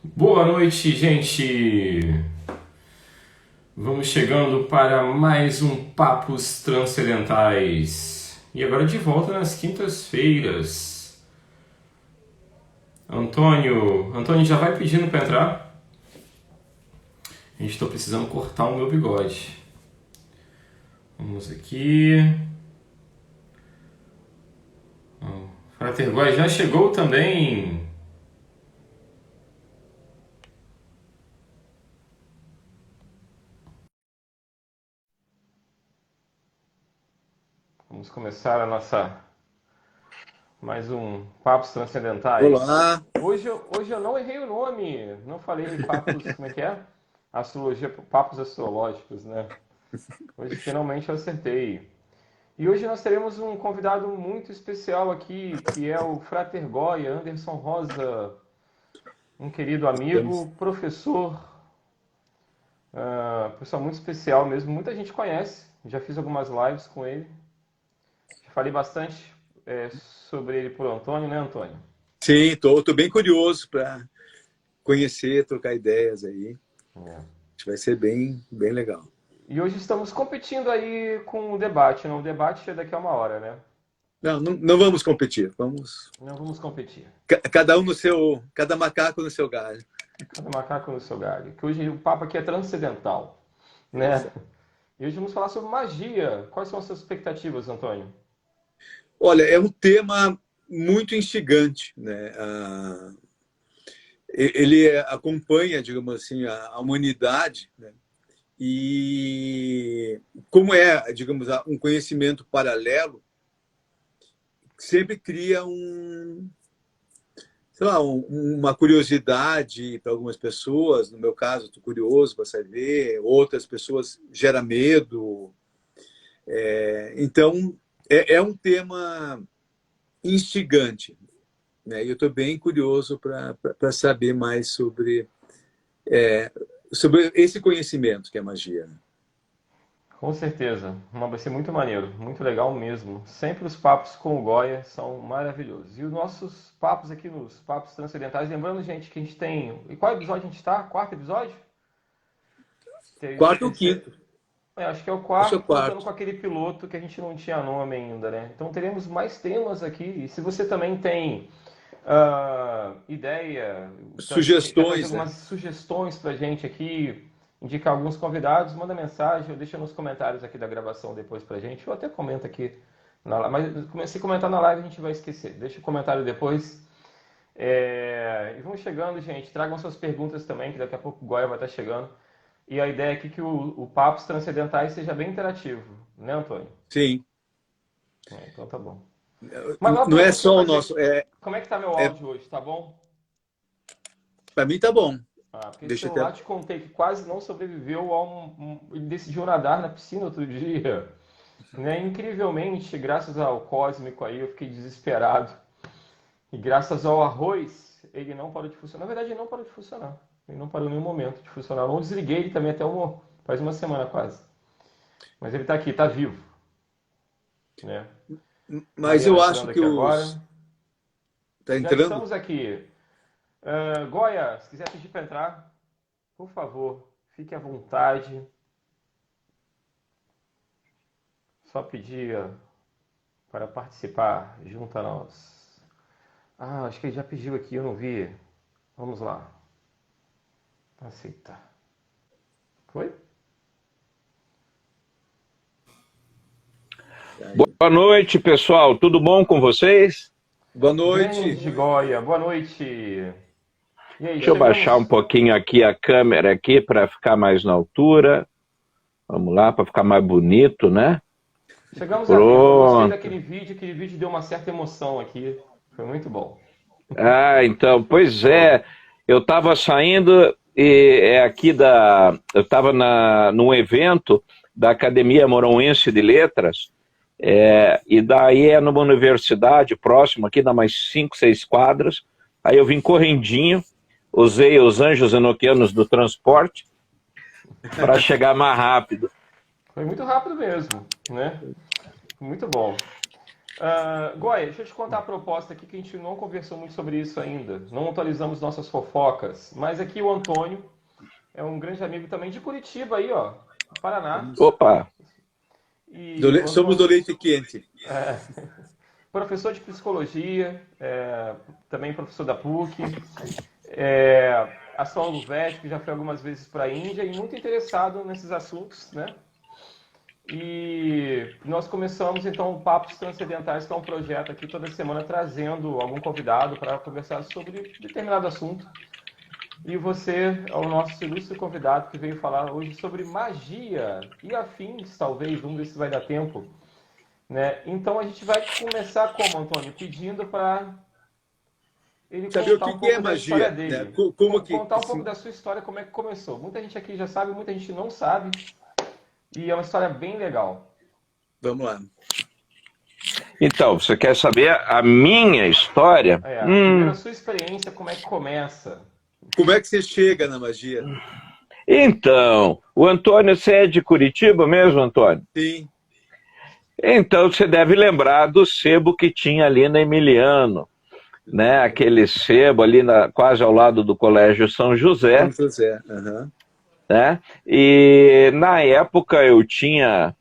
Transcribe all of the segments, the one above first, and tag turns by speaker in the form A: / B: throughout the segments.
A: Boa noite, gente! Vamos chegando para mais um Papos Transcendentais. E agora de volta nas quintas-feiras. Antônio já vai pedindo para entrar? A gente está precisando cortar o meu bigode. Vamos aqui. Frater Góis já chegou também. Vamos começar a nossa mais um Papos Transcendentais.
B: Olá,
A: Hoje eu não errei o nome, não falei papos, como é que é? Astrologia, papos astrológicos, né? Hoje finalmente eu acertei. E hoje nós teremos um convidado muito especial aqui, que é o Frater Goya, Anderson Rosa, um querido
B: temos.
A: amigo, professor, pessoal muito especial mesmo. Muita gente conhece, já fiz algumas lives com ele. Falei bastante sobre ele por Antônio, né, Antônio?
B: Sim, tô bem curioso para conhecer, trocar ideias aí.
A: É.
B: Acho que vai ser bem legal.
A: E hoje estamos competindo aí com o debate, não? O debate é daqui a uma hora, né?
B: Não vamos competir, vamos
A: Não vamos competir.
B: cada um no seu, cada macaco no seu galho.
A: Cada macaco no seu galho. Que hoje o papo aqui é transcendental, né?
B: Exato.
A: E hoje vamos falar sobre magia. Quais são as suas expectativas, Antônio?
B: Olha, é um tema muito instigante, né? Ele acompanha, digamos assim, a humanidade, né? E como é, digamos, um conhecimento paralelo, sempre cria sei lá, uma curiosidade para algumas pessoas. No meu caso, estou curioso para saber. Outras pessoas gera medo. Então, é um tema instigante, né? E eu estou bem curioso para saber mais sobre esse conhecimento que é magia.
A: Com certeza. Vai ser muito maneiro, muito legal mesmo. Sempre os papos com o Goya são maravilhosos. E os nossos papos aqui nos Papos Transcendentais, lembrando, gente, que a gente tem. E qual episódio a gente está? Quarto episódio?
B: Quarto ou
A: Terceiro.
B: quinto?
A: Acho que é o
B: Acho que é o
A: quarto, contando com
B: quarto.
A: aquele piloto que a gente não tinha nome ainda, né? Então teremos mais temas aqui. E se você também tem ideia, quer trazer
B: Sugestões,
A: algumas
B: né?
A: sugestões pra gente aqui, indicar alguns convidados, manda mensagem ou deixa nos comentários aqui da gravação depois pra gente, ou até comenta aqui na live. Mas se comentar na live a gente vai esquecer. Deixa o comentário depois. E vamos chegando, gente. Tragam suas perguntas também, que daqui a pouco o Goya vai estar chegando. E a ideia aqui é que o Papos Transcendentais seja bem interativo, né, Antônio?
B: Sim.
A: Então tá bom. Mas uma
B: Não é
A: pergunta
B: só o
A: pra
B: nosso.
A: você. Como é que tá meu
B: É,
A: áudio hoje? Tá bom?
B: para mim tá bom.
A: Porque esse
B: Deixa até.
A: celular te contei que quase não sobreviveu a ele decidiu nadar na piscina outro dia. Né? Incrivelmente, graças ao cósmico aí, eu fiquei desesperado. E graças ao arroz, ele não parou de funcionar. Na verdade, ele não parou de funcionar. Ele não parou em nenhum momento de funcionar. Eu não desliguei ele também faz uma semana quase. Mas ele tá aqui, tá vivo. Né?
B: Mas
A: Mariana
B: eu acho
A: entrando
B: que
A: aqui agora.
B: os. Tá
A: Já
B: entrando?
A: estamos aqui. Goya, se quiser pedir para entrar, por favor, fique à vontade. Só pedir para participar junto a nós. Acho que ele já pediu aqui, eu não vi. Vamos lá. Aceitar. Foi?
C: Boa noite, pessoal. Tudo bom com vocês?
B: Boa noite.
A: Grande Goya, boa noite. E aí,
C: Deixa eu baixar um
A: chegamos.
C: pouquinho aqui a câmera aqui para ficar mais na altura. Vamos lá, para ficar mais bonito, né?
A: Chegamos a vivo. Eu gostei
C: Pronto.
A: daquele vídeo deu uma certa emoção aqui. Foi muito bom.
C: Então, pois
A: Bom,
C: é. Eu estava saindo e eu estava num evento da Academia Moronense de Letras. E daí é numa universidade próxima, aqui dá mais 5, 6 quadras. Aí eu vim correndinho, usei os anjos enoquianos do transporte para chegar mais rápido.
A: foi muito rápido mesmo, né? Muito bom. Goya, deixa eu te contar a proposta aqui, que a gente não conversou muito sobre isso ainda. Não atualizamos nossas fofocas. Mas aqui o Antônio é um grande amigo também de Curitiba aí, ó, Paraná.
C: Opa!
A: E
B: Somos do leite quente.
A: Professor de psicologia, também professor da PUC, astrólogo védico, que já foi algumas vezes para a Índia e muito interessado nesses assuntos, né? E nós começamos então o Papos Transcendentais, que é um projeto aqui toda semana trazendo algum convidado para conversar sobre determinado assunto. E você é o nosso ilustre convidado que veio falar hoje sobre magia e afins, talvez, vamos ver se vai dar tempo. Né? Então a gente vai começar como, Antônio? Pedindo para ele
B: saber
A: contar
B: o
A: um
B: que
A: pouco
B: é
A: da
B: magia,
A: história dele.
B: né? Como que,
A: contar um pouco da sua história, como é que começou. Muita gente aqui já sabe, muita gente não sabe. E é uma história bem legal.
B: Vamos lá.
C: Então, você quer saber a minha história?
A: Primeiro a sua experiência, como é que começa?
B: Como é que você chega na magia?
C: Então, o Antônio, você é de Curitiba mesmo, Antônio?
B: Sim.
C: Então, você deve lembrar do sebo que tinha ali na Emiliano, né? Aquele sebo ali quase ao lado do Colégio São José.
B: São José,
C: né? E na época eu tinha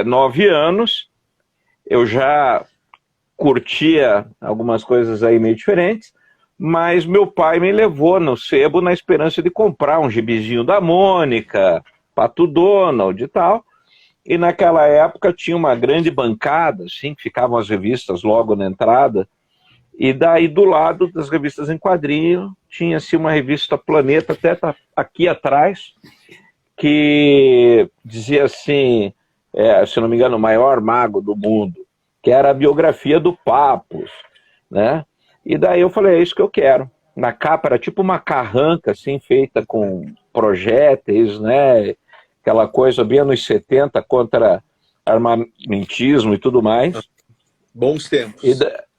C: 9 anos, eu já curtia algumas coisas aí meio diferentes, mas meu pai me levou no sebo na esperança de comprar um gibizinho da Mônica, Pato Donald e tal. E naquela época tinha uma grande bancada, assim, que ficavam as revistas logo na entrada, e daí do lado das revistas em quadrinho tinha-se uma revista Planeta, até tá aqui atrás, que dizia assim, se não me engano, o maior mago do mundo, que era a biografia do Papos, né? E daí eu falei, é isso que eu quero. Na capa era tipo uma carranca, assim, feita com projéteis, né? Aquela coisa bem anos 70 contra armamentismo e tudo mais.
B: Bons tempos.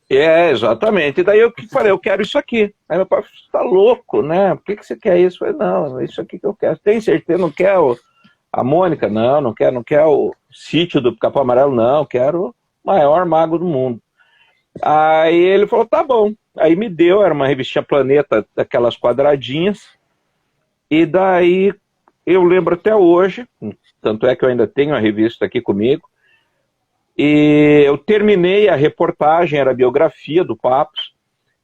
C: Exatamente. E daí eu falei, eu quero isso aqui. Aí meu pai falou, você tá louco, né? Por que você quer isso? Eu falei, não, é isso aqui que eu quero. Tem certeza? Não quer a Mônica? Não, não quer o sítio do Capão Amarelo? Não, quero o maior mago do mundo. Aí ele falou, tá bom. Aí me deu, era uma revistinha Planeta, daquelas quadradinhas. E daí eu lembro até hoje, tanto é que eu ainda tenho a revista aqui comigo, e eu terminei a reportagem, era a biografia do Papos.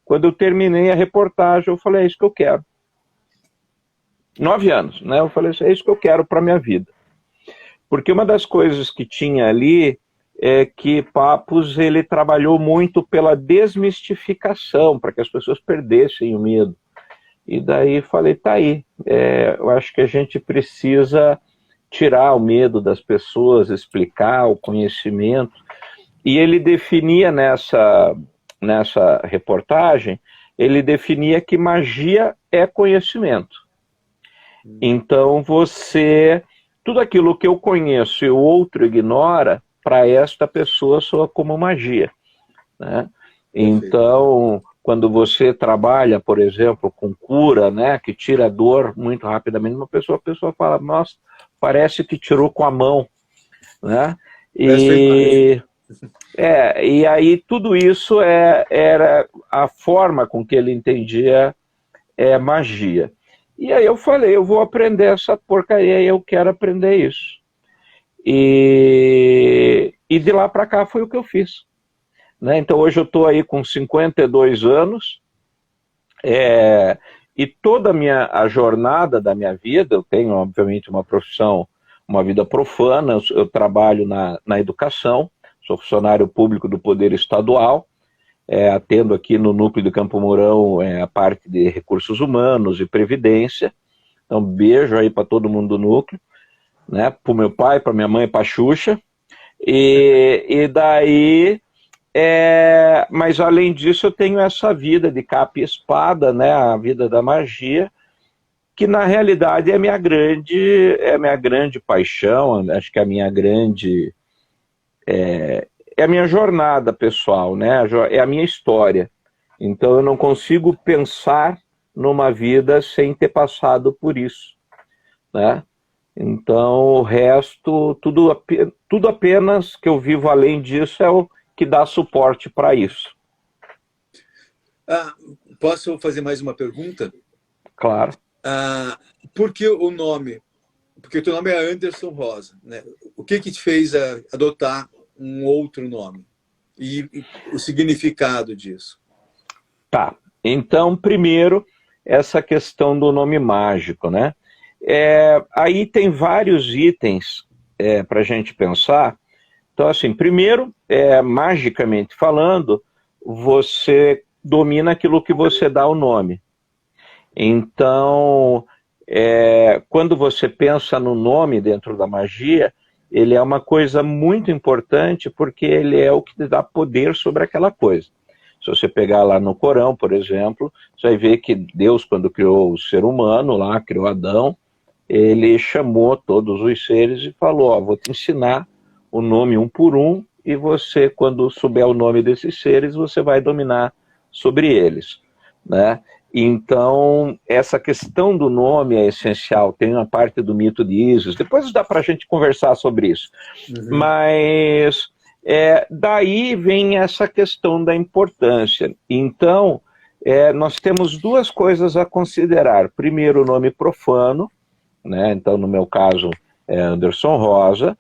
C: Quando eu terminei a reportagem, eu falei, é isso que eu quero. 9 anos, né? Eu falei, é isso que eu quero para a minha vida. Porque uma das coisas que tinha ali é que Papos, ele trabalhou muito pela desmistificação, para que as pessoas perdessem o medo. E daí falei, tá aí, eu acho que a gente precisa tirar o medo das pessoas, explicar o conhecimento. E ele definia nessa reportagem, ele definia que magia é conhecimento. Então tudo aquilo que eu conheço e o outro ignora, para esta pessoa soa como magia, né? Então, quando você trabalha, por exemplo, com cura, né, que tira a dor muito rapidamente, a pessoa fala, nossa, parece que tirou com a mão, né? E aí tudo isso era a forma com que ele entendia magia. E aí eu falei, eu vou aprender essa porcaria e eu quero aprender isso. E de lá para cá foi o que eu fiz. Né? Então hoje eu estou aí com 52 anos, e toda a jornada da minha vida, eu tenho obviamente uma profissão, uma vida profana, eu trabalho na educação, sou funcionário público do Poder Estadual, atendo aqui no núcleo do Campo Mourão a parte de recursos humanos e previdência, então beijo aí para todo mundo do núcleo, né? Para o meu pai, para minha mãe, para a Xuxa, e daí... mas além disso eu tenho essa vida de capa e espada, né, a vida da magia, que na realidade é a minha grande paixão, acho que é a minha grande, é a minha jornada pessoal, né, é a minha história. Então eu não consigo pensar numa vida sem ter passado por isso, né? Então o resto, tudo apenas que eu vivo além disso que dá suporte para isso.
B: Posso fazer mais uma pergunta?
C: Claro.
B: Por que o nome? Porque o teu nome é Anderson Rosa, né? O que te fez adotar um outro nome? E o significado disso?
C: Tá. Então, primeiro, essa questão do nome mágico, né? Aí tem vários itens para a gente pensar. Então, assim, primeiro, magicamente falando, você domina aquilo que você dá o nome. Então, quando você pensa no nome dentro da magia, ele é uma coisa muito importante porque ele é o que te dá poder sobre aquela coisa. Se você pegar lá no Corão, por exemplo, você vai ver que Deus, quando criou o ser humano, lá criou Adão, ele chamou todos os seres e falou, ó, vou te ensinar o nome um por um, e você, quando souber o nome desses seres, você vai dominar sobre eles, né? Então, essa questão do nome é essencial, tem uma parte do mito de Ísis, depois dá para a gente conversar sobre isso, mas daí vem essa questão da importância. Então, nós temos duas coisas a considerar. Primeiro, o nome profano, né? Então, no meu caso, é Anderson Rosa,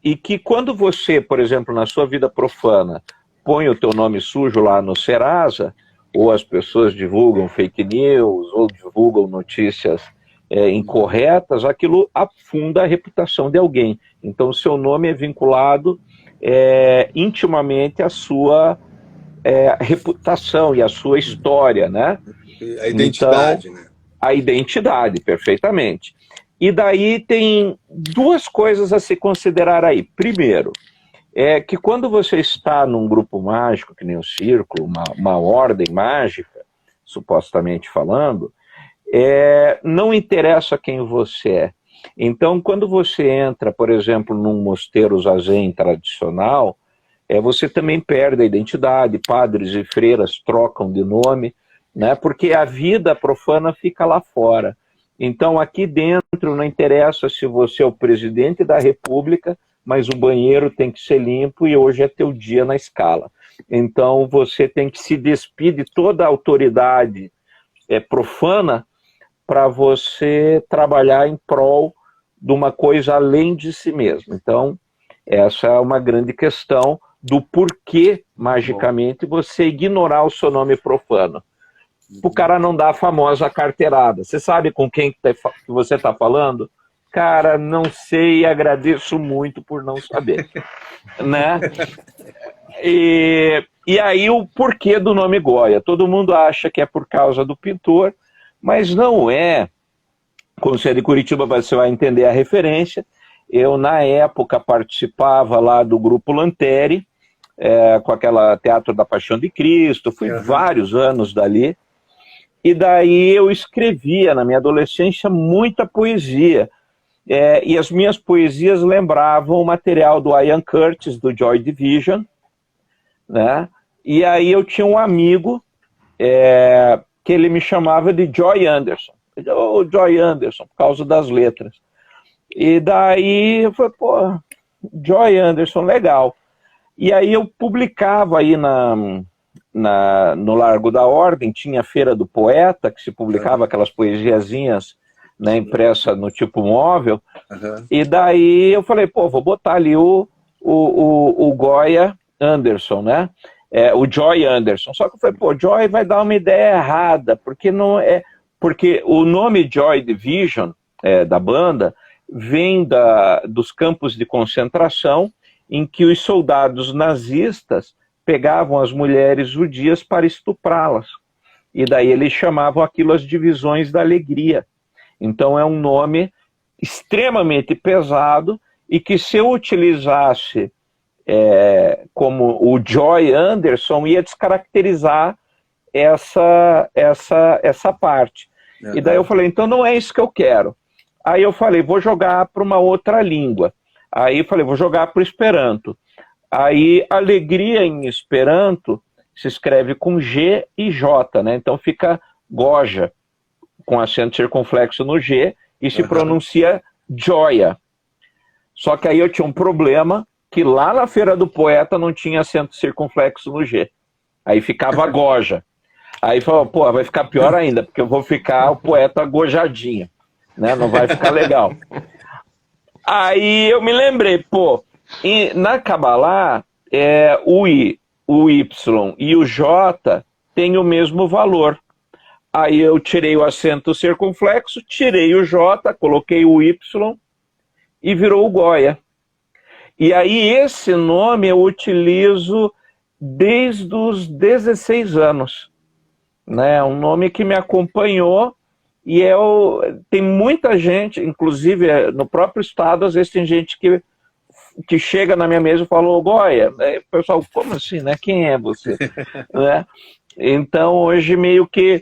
C: e que quando você, por exemplo, na sua vida profana, põe o teu nome sujo lá no Serasa, ou as pessoas divulgam fake news, ou divulgam notícias incorretas, aquilo afunda a reputação de alguém. Então, o seu nome é vinculado intimamente à sua reputação e à sua história, né?
B: A identidade,
C: então,
B: né?
C: A identidade, perfeitamente. E daí tem duas coisas a se considerar aí. Primeiro, que quando você está num grupo mágico, que nem o Círculo, uma ordem mágica, supostamente falando, não interessa quem você é. Então, quando você entra, por exemplo, num mosteiro zazen tradicional, você também perde a identidade, padres e freiras trocam de nome, né, porque a vida profana fica lá fora. Então, aqui dentro não interessa se você é o presidente da República, mas o banheiro tem que ser limpo e hoje é teu dia na escala. Então, você tem que se despir de toda a autoridade profana para você trabalhar em prol de uma coisa além de si mesmo. Então, essa é uma grande questão do porquê, magicamente, você ignorar o seu nome profano. O cara não dá a famosa carteirada. Você sabe com quem que você está falando? Cara, não sei e agradeço muito por não saber. Né? E aí o porquê do nome Goya. Todo mundo acha que é por causa do pintor, mas não é. Quando você é de Curitiba, você vai entender a referência. Eu, na época, participava lá do Grupo Lanteri, com aquela Teatro da Paixão de Cristo, fui vários anos dali, e daí eu escrevia, na minha adolescência, muita poesia, e as minhas poesias lembravam o material do Ian Curtis, do Joy Division, né? E aí eu tinha um amigo que ele me chamava de Joy Anderson. Ô, Joy Anderson, por causa das letras. E daí eu falei, pô, Joy Anderson, legal. E aí eu publicava aí no Largo da Ordem, tinha a Feira do Poeta, que se publicava aquelas poesiazinhas, né, impressa no tipo móvel, e daí eu falei, pô, vou botar ali o Goya Anderson, né, o Joy Anderson, só que eu falei, pô, Joy vai dar uma ideia errada, porque o nome Joy Division, da banda, vem dos campos de concentração, em que os soldados nazistas pegavam as mulheres judias para estuprá-las. E daí eles chamavam aquilo as divisões da alegria. Então é um nome extremamente pesado e que se eu utilizasse como o Joy Anderson ia descaracterizar essa parte. E daí eu falei, então não é isso que eu quero. Aí eu falei, vou jogar para uma outra língua. Aí eu falei, vou jogar para o Esperanto. Aí, alegria em Esperanto se escreve com G e J, né? Então fica Goja, com acento circunflexo no G, e se pronuncia Joia. Só que aí eu tinha um problema, que lá na Feira do Poeta não tinha acento circunflexo no G. Aí ficava Goja. Aí falou, pô, vai ficar pior ainda, porque eu vou ficar o poeta gojadinho, né? Não vai ficar legal. Aí eu me lembrei, pô, na Kabbalah, o I, o Y e o J têm o mesmo valor. Aí eu tirei o acento circunflexo, tirei o J, coloquei o Y e virou o Goya. E aí esse nome eu utilizo desde os 16 anos. Né? Um nome que me acompanhou e tem muita gente, inclusive no próprio estado, às vezes tem gente que chega na minha mesa e fala, ô Goya, pessoal, como assim, né? Quem é você? Né? Então hoje meio que,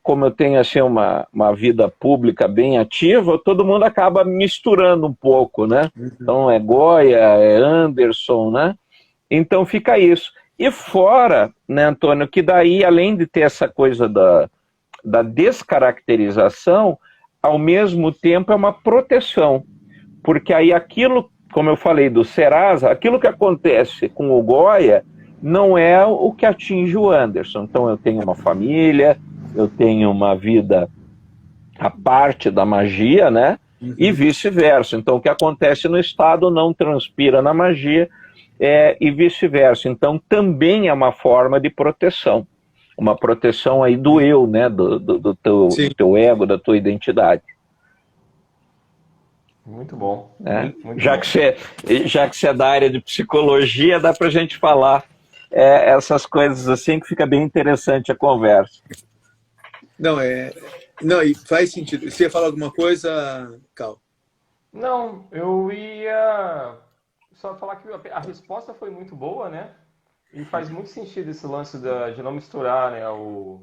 C: como eu tenho assim uma vida pública bem ativa, todo mundo acaba misturando um pouco, né? Então é Goya, é Anderson, né? Então fica isso. E fora, né, Antônio, que daí, além de ter essa coisa da descaracterização, ao mesmo tempo é uma proteção. Porque aí aquilo, como eu falei do Serasa, aquilo que acontece com o Goya não é o que atinge o Anderson. Então eu tenho uma família, eu tenho uma vida à parte da magia, né? E vice-versa. Então o que acontece no Estado não transpira na magia, e vice-versa. Então também é uma forma de proteção. Uma proteção aí do eu, né? Do teu ego, da tua identidade.
A: Muito bom. Muito
C: já,
A: bom.
C: Já que você é da área de psicologia, dá pra gente falar essas coisas assim, que fica bem interessante a conversa.
B: Não, e faz sentido. Você ia falar alguma coisa, Cal?
A: Não, eu ia só falar que a resposta foi muito boa, né? E faz muito sentido esse lance de não misturar, né, o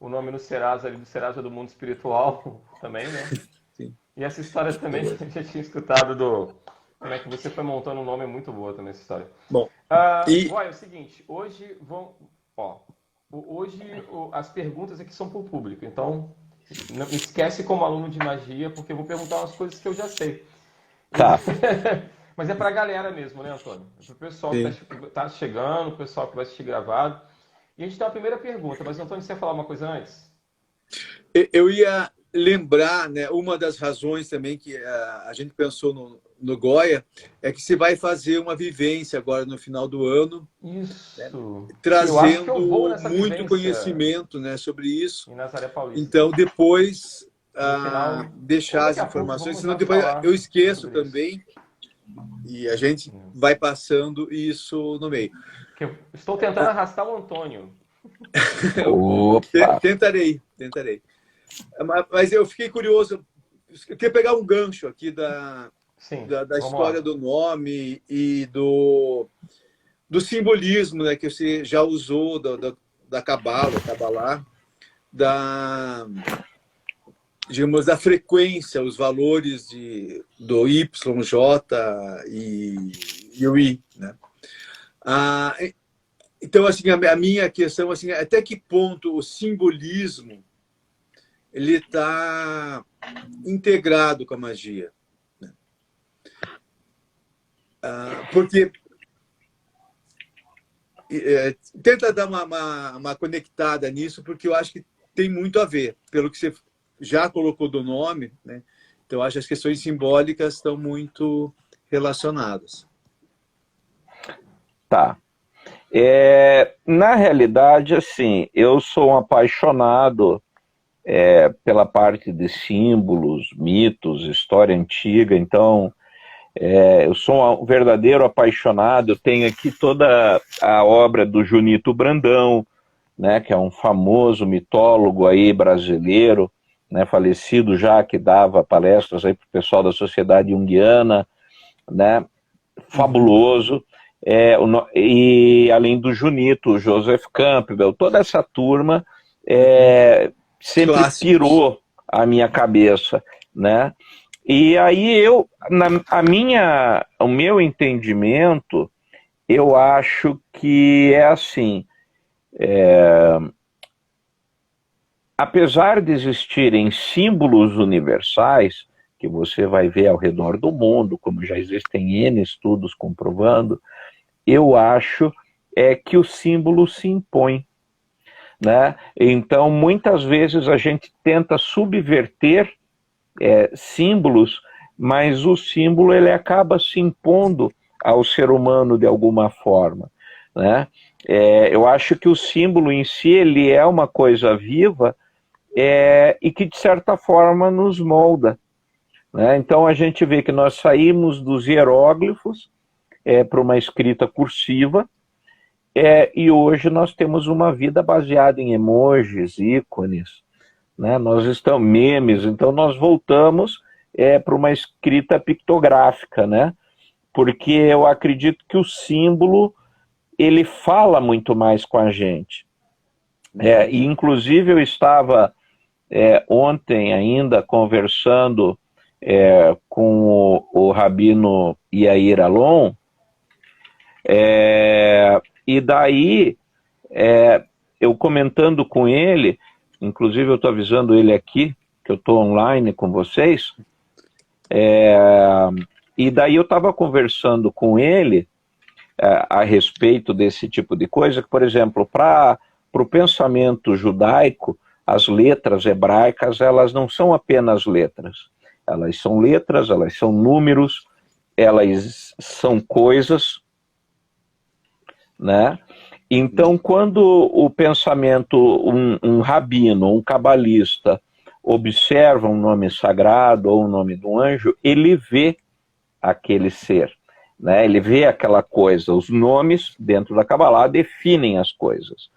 A: nome no Serasa, ali, do Serasa do mundo espiritual também, né?
B: Sim.
A: E essa história também que eu já tinha escutado como é que você foi montando um nome, é muito boa também essa história.
B: Bom,
A: Olha, é o seguinte, hoje as perguntas aqui são para o público, então não esquece como aluno de magia, porque eu vou perguntar umas coisas que eu já sei.
C: Tá.
A: Mas é para a galera mesmo, né, Antônio? É para o pessoal que está chegando, o pessoal que vai assistir gravado. E a gente tem uma primeira pergunta, mas Antônio, você ia falar uma coisa antes?
B: Eu ia lembrar, né, uma das razões também que a gente pensou no Goya é que você vai fazer uma vivência agora no final do ano.
A: Isso.
B: Né, trazendo muito
A: vivência
B: conhecimento, né, sobre isso.
A: Em Nazaré Paulista.
B: Então, depois
A: final,
B: deixar as informações, senão depois eu esqueço também e a gente vai passando isso no meio.
A: Eu estou tentando arrastar o Antônio.
B: Tentarei. Mas eu fiquei curioso, eu queria pegar um gancho aqui da história do nome e do simbolismo, né, que você já usou da Kabbalah, digamos, da frequência, os valores do Y, J e o I, né? Então, assim, a minha questão, assim, até que ponto o simbolismo ele está integrado com a magia, né? Porque tenta dar uma conectada nisso, porque eu acho que tem muito a ver, pelo que você já colocou do nome, né? Então, eu acho que as questões simbólicas estão muito relacionadas.
C: Tá. Na realidade, assim, eu sou um apaixonado pela parte de símbolos, mitos, história antiga, então eu sou um verdadeiro apaixonado. Eu tenho aqui toda a obra do Junito Brandão, né, que é um famoso mitólogo aí brasileiro, né, falecido já, que dava palestras aí para o pessoal da Sociedade Junguiana, né, fabuloso. E além do Junito, o Joseph Campbell, toda essa turma sempre pirou a minha cabeça, né? E aí o meu entendimento, eu acho que é assim, apesar de existirem símbolos universais, que você vai ver ao redor do mundo, como já existem N estudos comprovando, eu acho que o símbolo se impõe, né? Então, muitas vezes a gente tenta subverter símbolos, mas o símbolo ele acaba se impondo ao ser humano de alguma forma, né? Eu acho que o símbolo em si ele é uma coisa viva e que de certa forma nos molda, né? Então a gente vê que nós saímos dos hieróglifos para uma escrita cursiva, e hoje nós temos uma vida baseada em emojis, ícones, né? Nós estamos memes, então nós voltamos para uma escrita pictográfica, né? Porque eu acredito que o símbolo ele fala muito mais com a gente. E inclusive eu estava ontem ainda conversando com o Rabino Yair Alon, e daí eu comentando com ele, inclusive eu estou avisando ele aqui, que eu estou online com vocês, e daí eu estava conversando com ele a respeito desse tipo de coisa, que, por exemplo, para o pensamento judaico, as letras hebraicas, elas não são apenas letras. Elas são letras, elas são números, elas são coisas, né? Então, quando o pensamento, um rabino, um cabalista, observa um nome sagrado ou o nome de um anjo, ele vê aquele ser, né? Ele vê aquela coisa. Os nomes dentro da Kabbalah definem as coisas.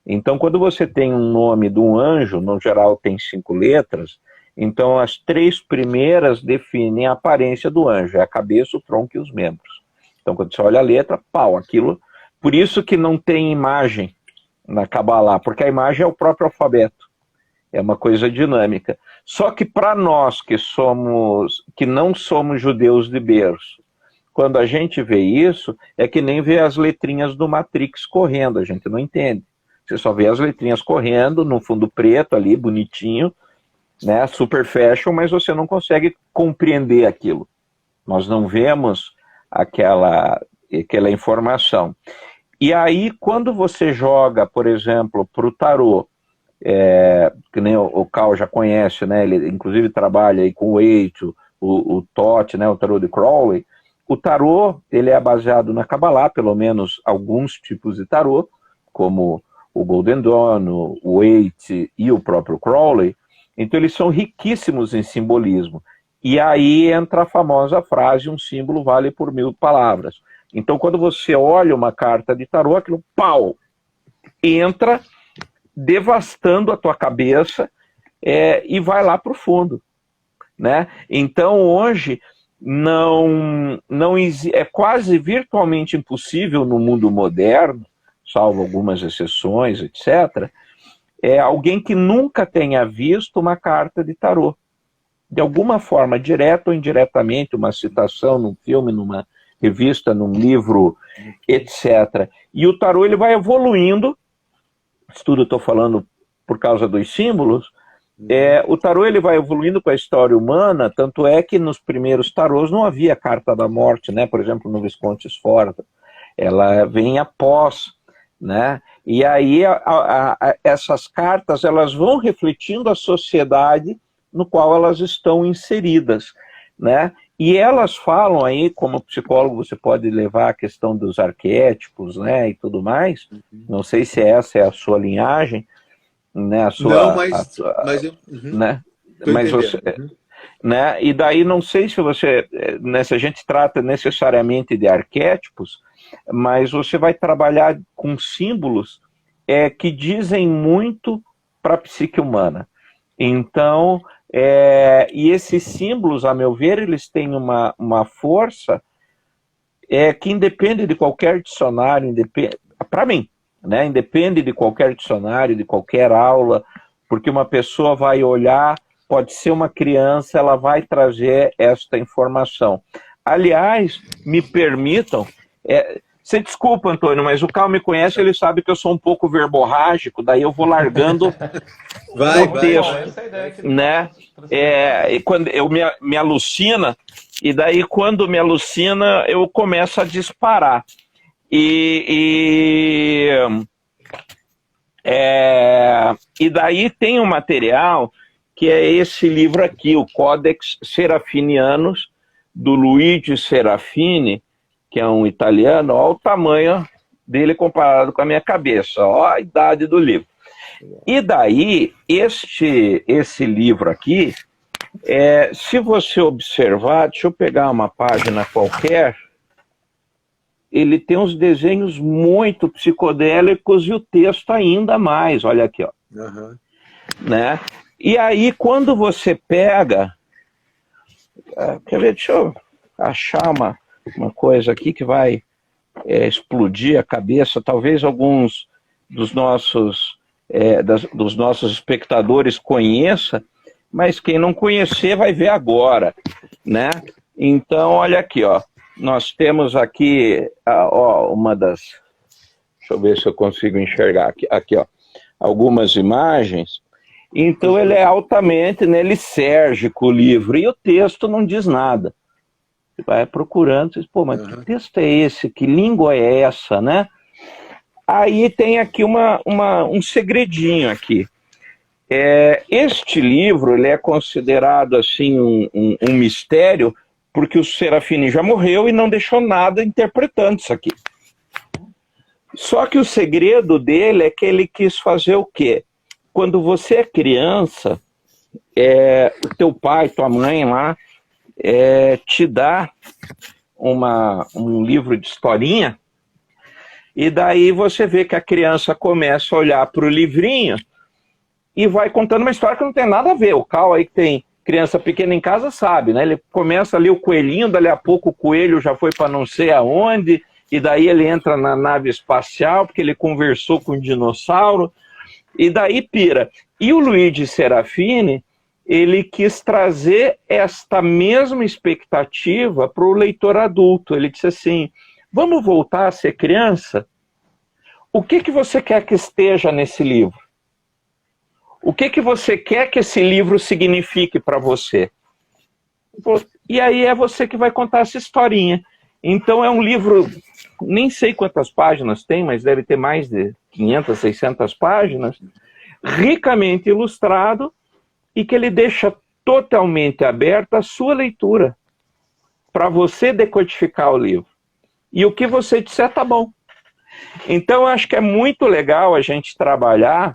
C: Então, quando você tem um nome de um anjo, no geral tem 5 letras, então as 3 primeiras definem a aparência do anjo, é a cabeça, o tronco e os membros. Então, quando você olha a letra, aquilo... Por isso que não tem imagem na Kabbalah, porque a imagem é o próprio alfabeto, é uma coisa dinâmica. Só que para nós que não somos judeus de berço, quando a gente vê isso, é que nem vê as letrinhas do Matrix correndo, a gente não entende. Você só vê as letrinhas correndo no fundo preto ali, bonitinho, né, super fashion, mas você não consegue compreender aquilo. Nós não vemos aquela informação. E aí, quando você joga, por exemplo, para o tarô, que nem o Cal já conhece, né, ele inclusive trabalha aí com o Eito, o Toth, né, o tarô de Crowley, o tarô ele é baseado na Kabbalah, pelo menos alguns tipos de tarô, como o Golden Dawn, o Waite e o próprio Crowley, então eles são riquíssimos em simbolismo. E aí entra a famosa frase, um símbolo vale por 1000 palavras. Então quando você olha uma carta de tarô, aquilo, entra devastando a tua cabeça e vai lá para o fundo, né? Então hoje é quase virtualmente impossível no mundo moderno, salvo algumas exceções, etc., alguém que nunca tenha visto uma carta de tarô. De alguma forma, direta ou indiretamente, uma citação num filme, numa revista, num livro, etc. E o tarô ele vai evoluindo, isso tudo eu estou falando por causa dos símbolos, o tarô ele vai evoluindo com a história humana, tanto é que nos primeiros tarôs não havia carta da morte, né? Por exemplo, no Visconti Sforza, ela vem após, né? E aí essas cartas elas vão refletindo a sociedade no qual elas estão inseridas, né? E elas falam aí, como psicólogo você pode levar a questão dos arquétipos, né, e tudo mais. Não sei se essa é a sua linhagem, né?
B: Não,
C: né? Mas você, né? E daí não sei se você, né, se a gente trata necessariamente de arquétipos, mas você vai trabalhar com símbolos que dizem muito para a psique humana. Então, e esses símbolos, a meu ver, eles têm uma força que independe de qualquer dicionário, para mim, né, independe de qualquer dicionário, de qualquer aula, porque uma pessoa vai olhar, pode ser uma criança, ela vai trazer esta informação. Aliás, me permitam, você desculpa, Antônio, mas o Cal me conhece, ele sabe que eu sou um pouco verborrágico, daí eu vou largando
B: Vai,
C: o texto,
A: Bom, essa é a ideia aqui do
C: né? E quando eu me alucina, e daí quando me alucina, eu começo a disparar. E daí tem um material que é esse livro aqui, o Codex Serafinianus, do Luigi Serafini, que é um italiano. Olha o tamanho dele comparado com a minha cabeça, olha a idade do livro. E daí, esse livro aqui, se você observar, deixa eu pegar uma página qualquer, ele tem uns desenhos muito psicodélicos e o texto ainda mais, olha aqui, ó.
B: Uhum.
C: Né? E aí, quando você pega... quer ver, deixa eu achar uma coisa aqui que vai explodir a cabeça, talvez alguns dos nossos espectadores conheça, mas quem não conhecer vai ver agora, né? Então, olha aqui, ó. Nós temos aqui, uma das... Deixa eu ver se eu consigo enxergar aqui, ó. Algumas imagens. Então, ele é altamente, né, lisérgico o livro, e o texto não diz nada. Você vai procurando, você diz, pô, mas que texto é esse? Que língua é essa, né? Aí tem aqui um segredinho aqui. Este livro, ele é considerado, assim, um mistério, porque o Serafini já morreu e não deixou nada interpretando isso aqui. Só que o segredo dele é que ele quis fazer o quê? Quando você é criança, o teu pai, tua mãe lá, te dá um livro de historinha, e daí você vê que a criança começa a olhar para o livrinho e vai contando uma história que não tem nada a ver. O Cal aí que tem criança pequena em casa sabe, né? Ele começa ali o coelhinho, dali a pouco o coelho já foi para não sei aonde, e daí ele entra na nave espacial porque ele conversou com o dinossauro, e daí pira. E o Luigi Serafini, ele quis trazer esta mesma expectativa para o leitor adulto. Ele disse assim, vamos voltar a ser criança? O que você quer que esteja nesse livro? O que você quer que esse livro signifique para você? E aí é você que vai contar essa historinha. Então é um livro, nem sei quantas páginas tem, mas deve ter mais de 500, 600 páginas, ricamente ilustrado, e que ele deixa totalmente aberta a sua leitura, para você decodificar o livro. E o que você disser tá bom. Então eu acho que é muito legal a gente trabalhar,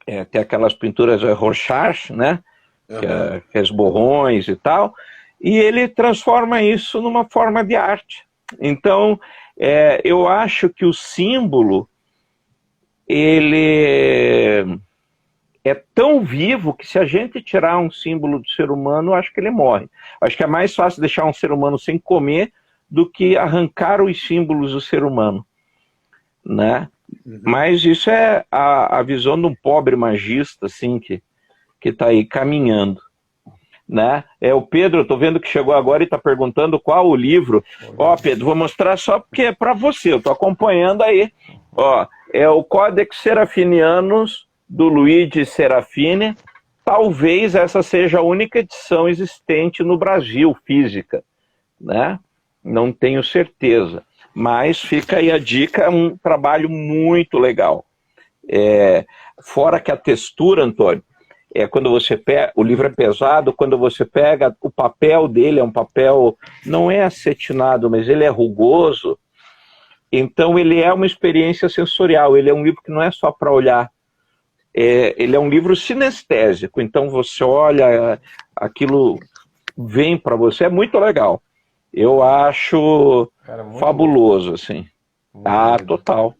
C: tem aquelas pinturas Rorschach, né? Que é os borrões e tal, e ele transforma isso numa forma de arte. Então, eu acho que o símbolo, ele é tão vivo que se a gente tirar um símbolo do ser humano, eu acho que ele morre. Acho que é mais fácil deixar um ser humano sem comer do que arrancar os símbolos do ser humano, né? Mas isso é a visão de um pobre magista, assim, que está aí caminhando, né? O Pedro, eu estou vendo que chegou agora e está perguntando qual o livro. Pedro, vou mostrar só porque é para você, eu estou acompanhando aí. É o Codex Serafinianus, do Luigi Serafini. Talvez essa seja a única edição existente no Brasil, física, né? Não tenho certeza. Mas fica aí a dica, é um trabalho muito legal. Fora que a textura, Antônio, quando você pega, o livro é pesado, quando você pega, o papel dele é um papel, não é acetinado, mas ele é rugoso, então ele é uma experiência sensorial, ele é um livro que não é só para olhar, ele é um livro sinestésico, então você olha, aquilo vem para você, é muito legal. Eu acho fabuloso, doido. Assim. Muito total.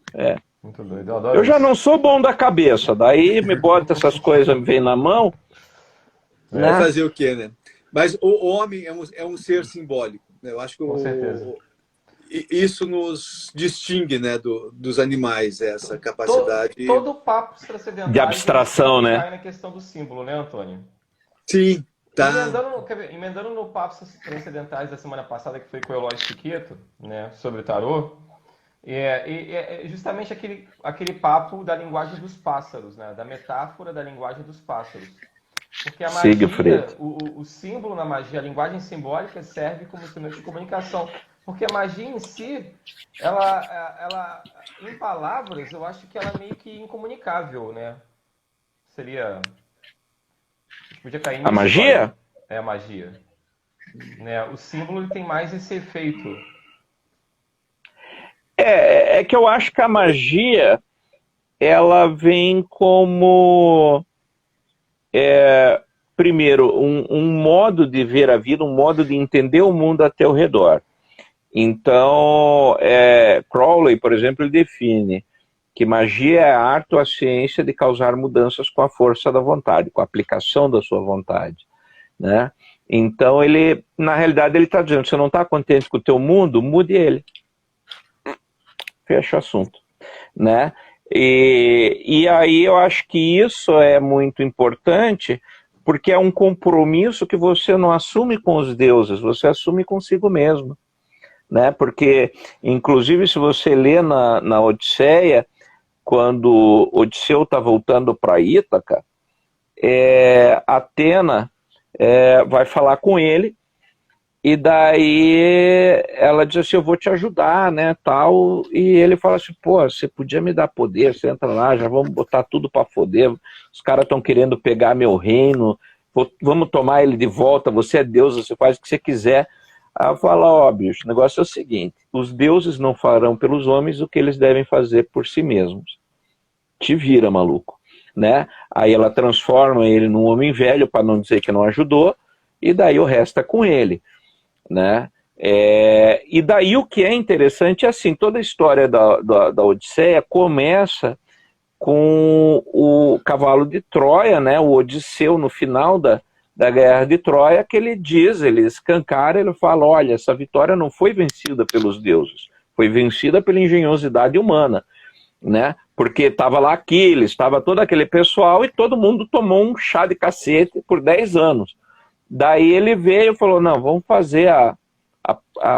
A: Muito doido.
C: Eu já não sou bom da cabeça, daí me bota essas coisas, me vem na mão.
B: Né? Fazer o quê, né? Mas o homem é um ser simbólico. Né? Eu acho que isso nos distingue, né, dos animais, essa capacidade.
A: Todo papo transcendental
C: de abstração, né?
A: Cai na questão do símbolo, né, Antônio?
B: Sim. Tá.
A: Emendando no papo transcendentais da semana passada, que foi com o Eloy Chiqueto, né, sobre tarô, É justamente aquele papo da linguagem dos pássaros, né? Da metáfora da linguagem dos pássaros. Porque a magia, o símbolo na magia, a linguagem simbólica serve como instrumento de comunicação. Porque a magia em si, ela em palavras, eu acho que ela é meio que incomunicável, né? Seria... Podia cair nisso,
C: a magia?
A: É a magia. Né? O símbolo ele tem mais esse efeito.
C: É que eu acho que a magia, ela vem como... primeiro, um modo de ver a vida, um modo de entender o mundo a teu redor. Então, Crowley, por exemplo, ele define que magia é a arte ou a ciência de causar mudanças com a força da vontade, com a aplicação da sua vontade, né? Então, na realidade, ele está dizendo, você não está contente com o teu mundo, mude ele. Fecha o assunto, né? E aí eu acho que isso é muito importante, porque é um compromisso que você não assume com os deuses, você assume consigo mesmo, né? Porque, inclusive, se você lê na Odisseia, quando Odisseu está voltando para Ítaca, Atena vai falar com ele, e daí ela diz assim, eu vou te ajudar, né, tal, e ele fala assim, pô, você podia me dar poder, você entra lá, já vamos botar tudo para foder, os caras estão querendo pegar meu reino, vamos tomar ele de volta, você é Deus, você faz o que você quiser. Aí eu falo, ó, bicho, o negócio é o seguinte, os deuses não farão pelos homens o que eles devem fazer por si mesmos. Te vira, maluco, né? Aí ela transforma ele num homem velho, para não dizer que não ajudou, e daí o resto é com ele, né? E daí o que é interessante é assim, toda a história da Odisseia começa com o cavalo de Troia, né? O Odisseu no final da guerra de Troia, que ele escancara, ele fala, olha, essa vitória não foi vencida pelos deuses, foi vencida pela engenhosidade humana, né? Porque estava lá Aquiles, estava todo aquele pessoal e todo mundo tomou um chá de cacete por 10 anos. Daí ele veio e falou, não, vamos fazer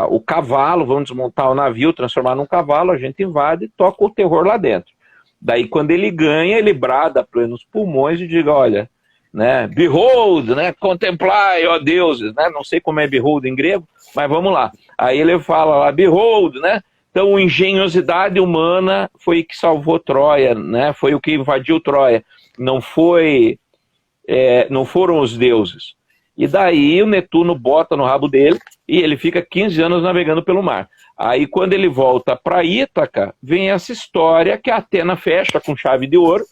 C: o cavalo, vamos desmontar o navio, transformar num cavalo, a gente invade e toca o terror lá dentro. Daí quando ele ganha, ele brada a plenos pulmões e diga, olha, né, behold, né, contemplai, ó deuses, né, não sei como é behold em grego, mas vamos lá. Aí ele fala lá, behold, né, então engenhosidade humana foi o que salvou Troia, né, foi o que invadiu Troia, não foram os deuses. E daí o Netuno bota no rabo dele e ele fica 15 anos navegando pelo mar. Aí quando ele volta para Ítaca, vem essa história que a Atena fecha com chave de ouro,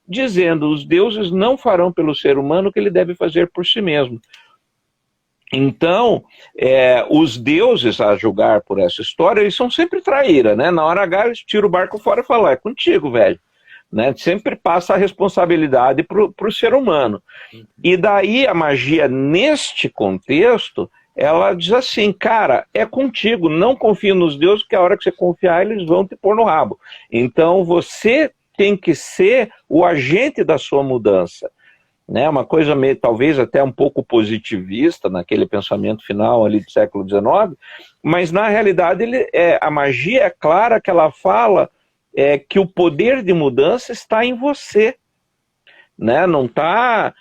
C: dizendo os deuses não farão pelo ser humano o que ele deve fazer por si mesmo. Então, os deuses, a julgar por essa história, eles são sempre traíra, né? Na hora H, eles tiram o barco fora e falam, é contigo, velho. Né? Sempre passa a responsabilidade para o ser humano. E daí a magia, neste contexto, ela diz assim, cara, é contigo, não confia nos deuses, porque a hora que você confiar, eles vão te pôr no rabo. Então você tem que ser o agente da sua mudança. Né? Uma coisa meio, talvez até um pouco positivista, naquele pensamento final ali do século XIX, mas na realidade a magia é clara que ela fala que o poder de mudança está em você, né? Não está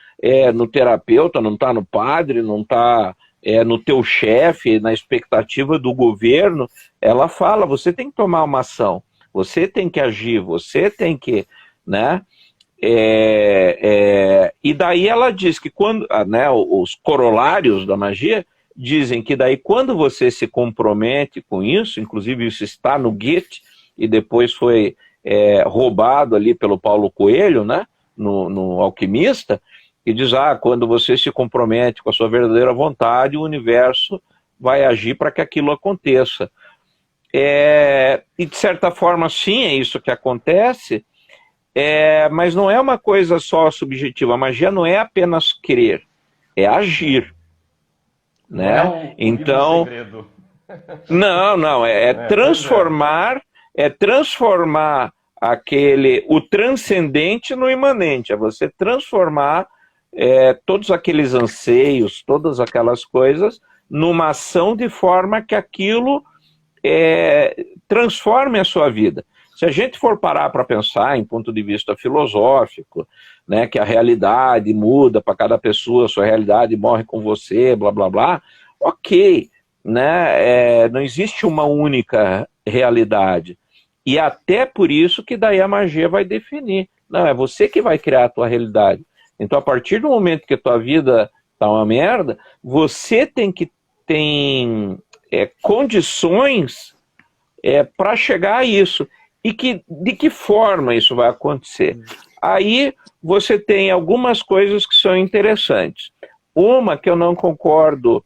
C: no terapeuta, não está no padre, não está no teu chefe, na expectativa do governo. Ela fala, você tem que tomar uma ação, você tem que agir, você tem que, né? E daí ela diz que quando, né, os corolários da magia dizem que daí quando você se compromete com isso, inclusive isso está no Goethe, e depois foi roubado ali pelo Paulo Coelho, né, no Alquimista, e diz, quando você se compromete com a sua verdadeira vontade, o universo vai agir para que aquilo aconteça. E de certa forma, sim, é isso que acontece, mas não é uma coisa só subjetiva, a magia não é apenas crer, é agir. Né? Então, segredo. Não, transformar... transformar o transcendente no imanente, é você transformar todos aqueles anseios, todas aquelas coisas, numa ação de forma que aquilo transforme a sua vida. Se a gente for parar para pensar em ponto de vista filosófico, né, que a realidade muda para cada pessoa, a sua realidade morre com você, blá, blá, blá, ok, né, não existe uma única realidade. E até por isso que daí a magia vai definir. Não, é você que vai criar a tua realidade. Então, a partir do momento que a tua vida tá uma merda, você tem que ter condições para chegar a isso. E de que forma isso vai acontecer? Aí você tem algumas coisas que são interessantes. Uma que eu não concordo,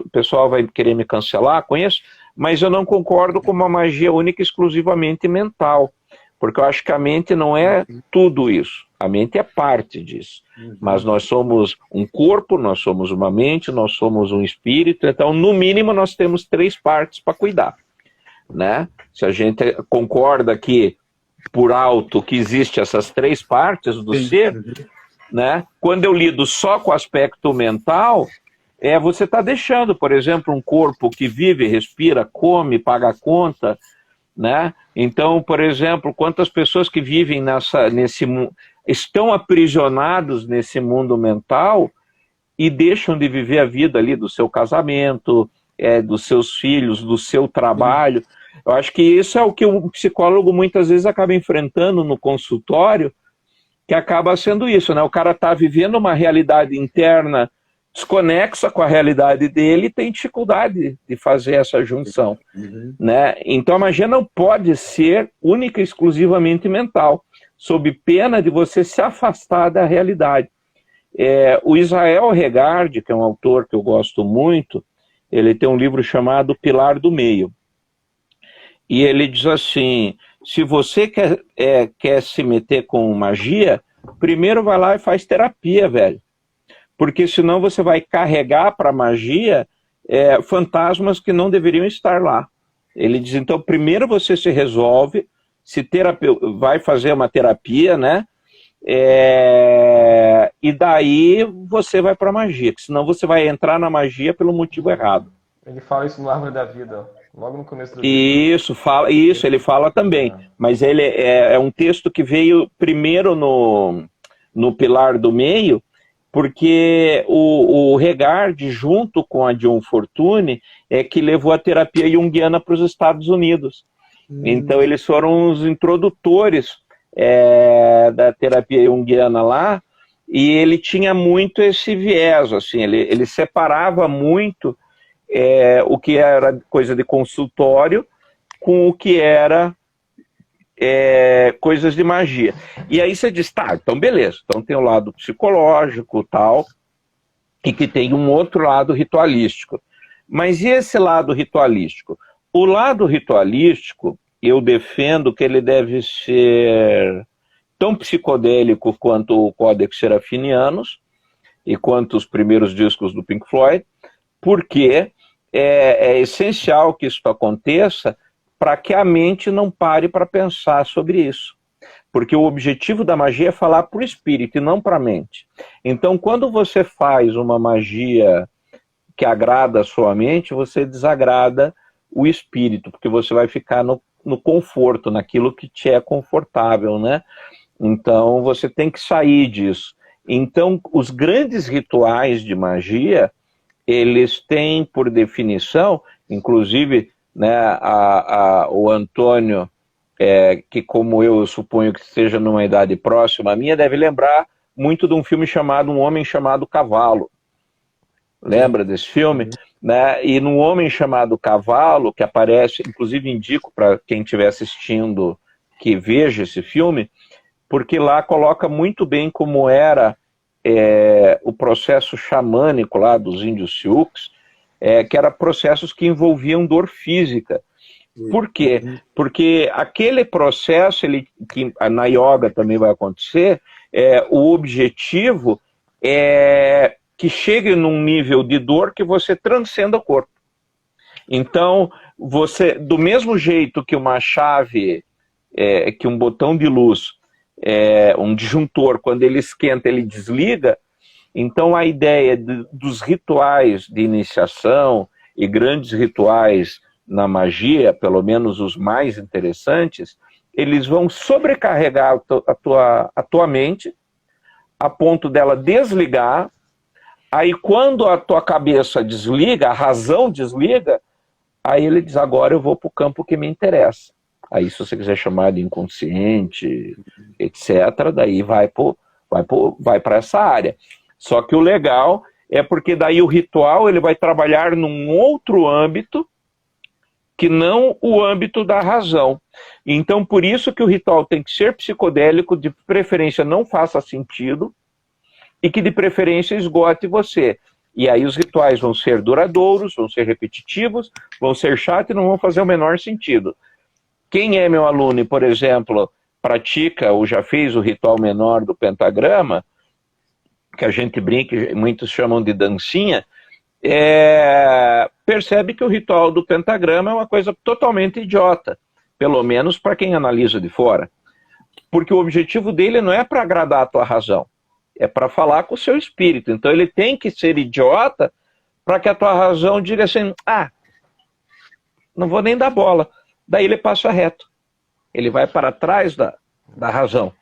C: o pessoal vai querer me cancelar com isso, mas eu não concordo com uma magia única e exclusivamente mental. Porque eu acho que a mente não é tudo isso. A mente é parte disso. Mas nós somos um corpo, nós somos uma mente, nós somos um espírito. Então, no mínimo, nós temos 3 partes para cuidar, né? Se a gente concorda que, por alto, que existe essas 3 partes do ser, né? Quando eu lido só com o aspecto mental, você está deixando, por exemplo, um corpo que vive, respira, come, paga a conta, né? Então, por exemplo, quantas pessoas que vivem nesse mundo estão aprisionados nesse mundo mental e deixam de viver a vida ali do seu casamento, dos seus filhos, do seu trabalho. Eu acho que isso é o que o psicólogo muitas vezes acaba enfrentando no consultório, que acaba sendo isso, né? O cara está vivendo uma realidade interna desconexa com a realidade dele e tem dificuldade de fazer essa junção, né? Então a magia não pode ser única e exclusivamente mental, sob pena de você se afastar da realidade. O Israel Regard, que é um autor que eu gosto muito, ele tem um livro chamado Pilar do Meio. E ele diz assim, se você quer se meter com magia, primeiro vai lá e faz terapia, velho. Porque senão você vai carregar para a magia fantasmas que não deveriam estar lá. Ele diz, então primeiro você se resolve, vai fazer uma terapia, né? E daí você vai para a magia, que senão você vai entrar na magia pelo motivo errado.
A: Ele fala isso no Árvore da Vida, logo no começo do livro.
C: Isso, ele fala também. Mas ele é um texto que veio primeiro no Pilar do Meio, porque o Regard, junto com a John Fortune, que levou a terapia junguiana para os Estados Unidos. Então eles foram os introdutores da terapia junguiana lá, e ele tinha muito esse viés, assim, ele separava muito o que era coisa de consultório com o que era coisas de magia. E aí você diz, tá, então beleza, então tem o lado psicológico tal, e que tem um outro lado ritualístico. Mas e esse lado ritualístico? O lado ritualístico, eu defendo que ele deve ser tão psicodélico quanto o Codex Serafinianus e quanto os primeiros discos do Pink Floyd, porque é essencial que isso aconteça para que a mente não pare para pensar sobre isso. Porque o objetivo da magia é falar para o espírito e não para a mente. Então, quando você faz uma magia que agrada a sua mente, você desagrada o espírito, porque você vai ficar no conforto, naquilo que te é confortável, né? Então, você tem que sair disso. Então, os grandes rituais de magia, eles têm, por definição, inclusive, né, o Antônio, que como eu suponho que esteja numa idade próxima a minha, deve lembrar muito de um filme chamado Um Homem Chamado Cavalo. Lembra desse filme? Né? E no Homem Chamado Cavalo, que aparece, inclusive indico para quem estiver assistindo que veja esse filme, porque lá coloca muito bem como era o processo xamânico lá dos índios Sioux, que eram processos que envolviam dor física. Por quê? Porque aquele processo, que na yoga também vai acontecer, o objetivo é que chegue num nível de dor que você transcenda o corpo. Então, do mesmo jeito que uma chave, que um botão de luz, um disjuntor, quando ele esquenta, ele desliga, então a ideia dos rituais de iniciação e grandes rituais na magia, pelo menos os mais interessantes, eles vão sobrecarregar a tua mente, a ponto dela desligar. Aí quando a tua cabeça desliga, a razão desliga, aí ele diz, agora eu vou para o campo que me interessa. Aí se você quiser chamar de inconsciente, etc., daí vai para essa área. Só que o legal é porque daí o ritual ele vai trabalhar num outro âmbito, que não o âmbito da razão. Então, por isso que o ritual tem que ser psicodélico, de preferência não faça sentido, e que de preferência esgote você. E aí os rituais vão ser duradouros, vão ser repetitivos, vão ser chatos e não vão fazer o menor sentido. Quem é meu aluno e, por exemplo, pratica ou já fez o ritual menor do pentagrama, que a gente brinca, muitos chamam de dancinha, percebe que o ritual do pentagrama é uma coisa totalmente idiota, pelo menos para quem analisa de fora. Porque o objetivo dele não é para agradar a tua razão, é para falar com o seu espírito. Então ele tem que ser idiota para que a tua razão diga assim, não vou nem dar bola. Daí ele passa reto. Ele vai para trás da razão,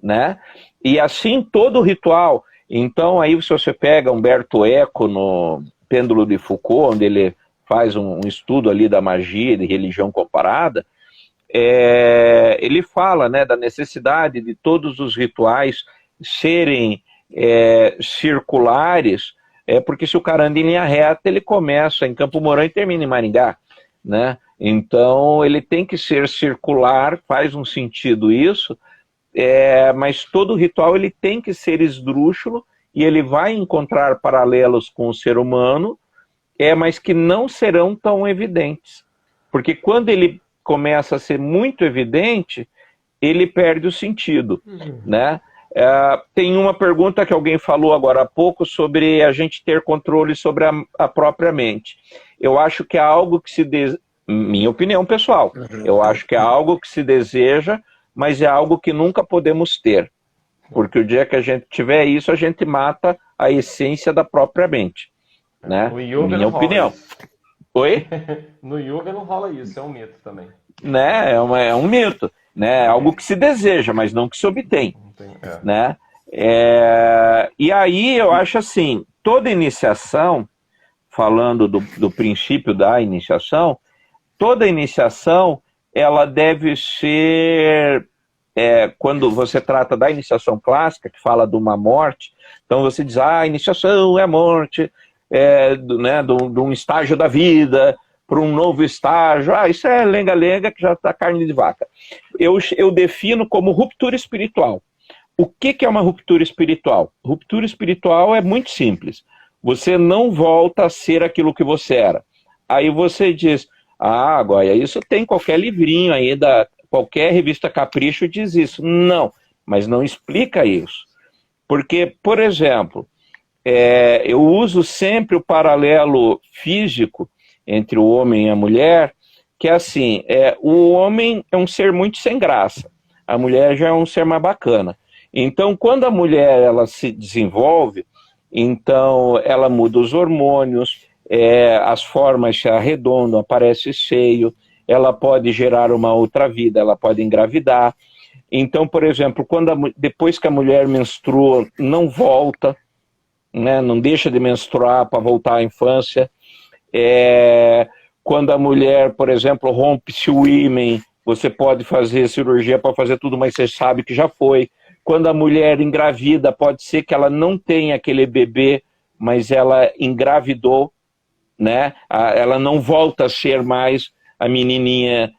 C: né? E assim todo o ritual. Então aí se você pega Humberto Eco no Pêndulo de Foucault, onde ele faz um estudo ali da magia e de religião comparada, ele fala, né, da necessidade de todos os rituais serem circulares, porque se o cara anda em linha reta, ele começa em Campo Mourão e termina em Maringá, né? Então ele tem que ser circular, faz um sentido isso, mas todo ritual ele tem que ser esdrúxulo, e ele vai encontrar paralelos com o ser humano, mas que não serão tão evidentes. Porque quando ele começa a ser muito evidente, ele perde o sentido, né? Tem uma pergunta que alguém falou agora há pouco sobre a gente ter controle sobre a própria mente. Eu acho que é algo que minha opinião pessoal, eu acho que é algo que se deseja, mas é algo que nunca podemos ter. Porque o dia que a gente tiver isso, a gente mata a essência da própria mente, né?
A: O yoga
C: minha
A: não
C: opinião.
A: Rola isso.
C: Oi?
A: No yoga não rola isso, é um mito também.
C: Né? É um mito, né? É algo que se deseja, mas não que se obtém, né? E aí eu acho assim, toda iniciação, falando do princípio da iniciação, toda iniciação ela deve ser... quando você trata da iniciação clássica, que fala de uma morte, então você diz, a iniciação é a morte, de um estágio da vida, para um novo estágio, isso é lenga-lenga que já está carne de vaca. Eu defino como ruptura espiritual. O que é uma ruptura espiritual? Ruptura espiritual é muito simples. Você não volta a ser aquilo que você era. Aí você diz, agora isso tem qualquer livrinho aí qualquer revista Capricho diz isso. Não, mas não explica isso. Porque, por exemplo, eu uso sempre o paralelo físico entre o homem e a mulher, que é assim, o homem é um ser muito sem graça, a mulher já é um ser mais bacana. Então, quando a mulher ela se desenvolve, então ela muda os hormônios, as formas se arredondam, aparece seio, ela pode gerar uma outra vida, ela pode engravidar. Então, por exemplo, depois que a mulher menstrua, não volta, né, não deixa de menstruar para voltar à infância. Quando a mulher, por exemplo, rompe-se o ímen, você pode fazer cirurgia para fazer tudo, mas você sabe que já foi. Quando a mulher engravida, pode ser que ela não tenha aquele bebê, mas ela engravidou, né? Ela não volta a ser mais a menininha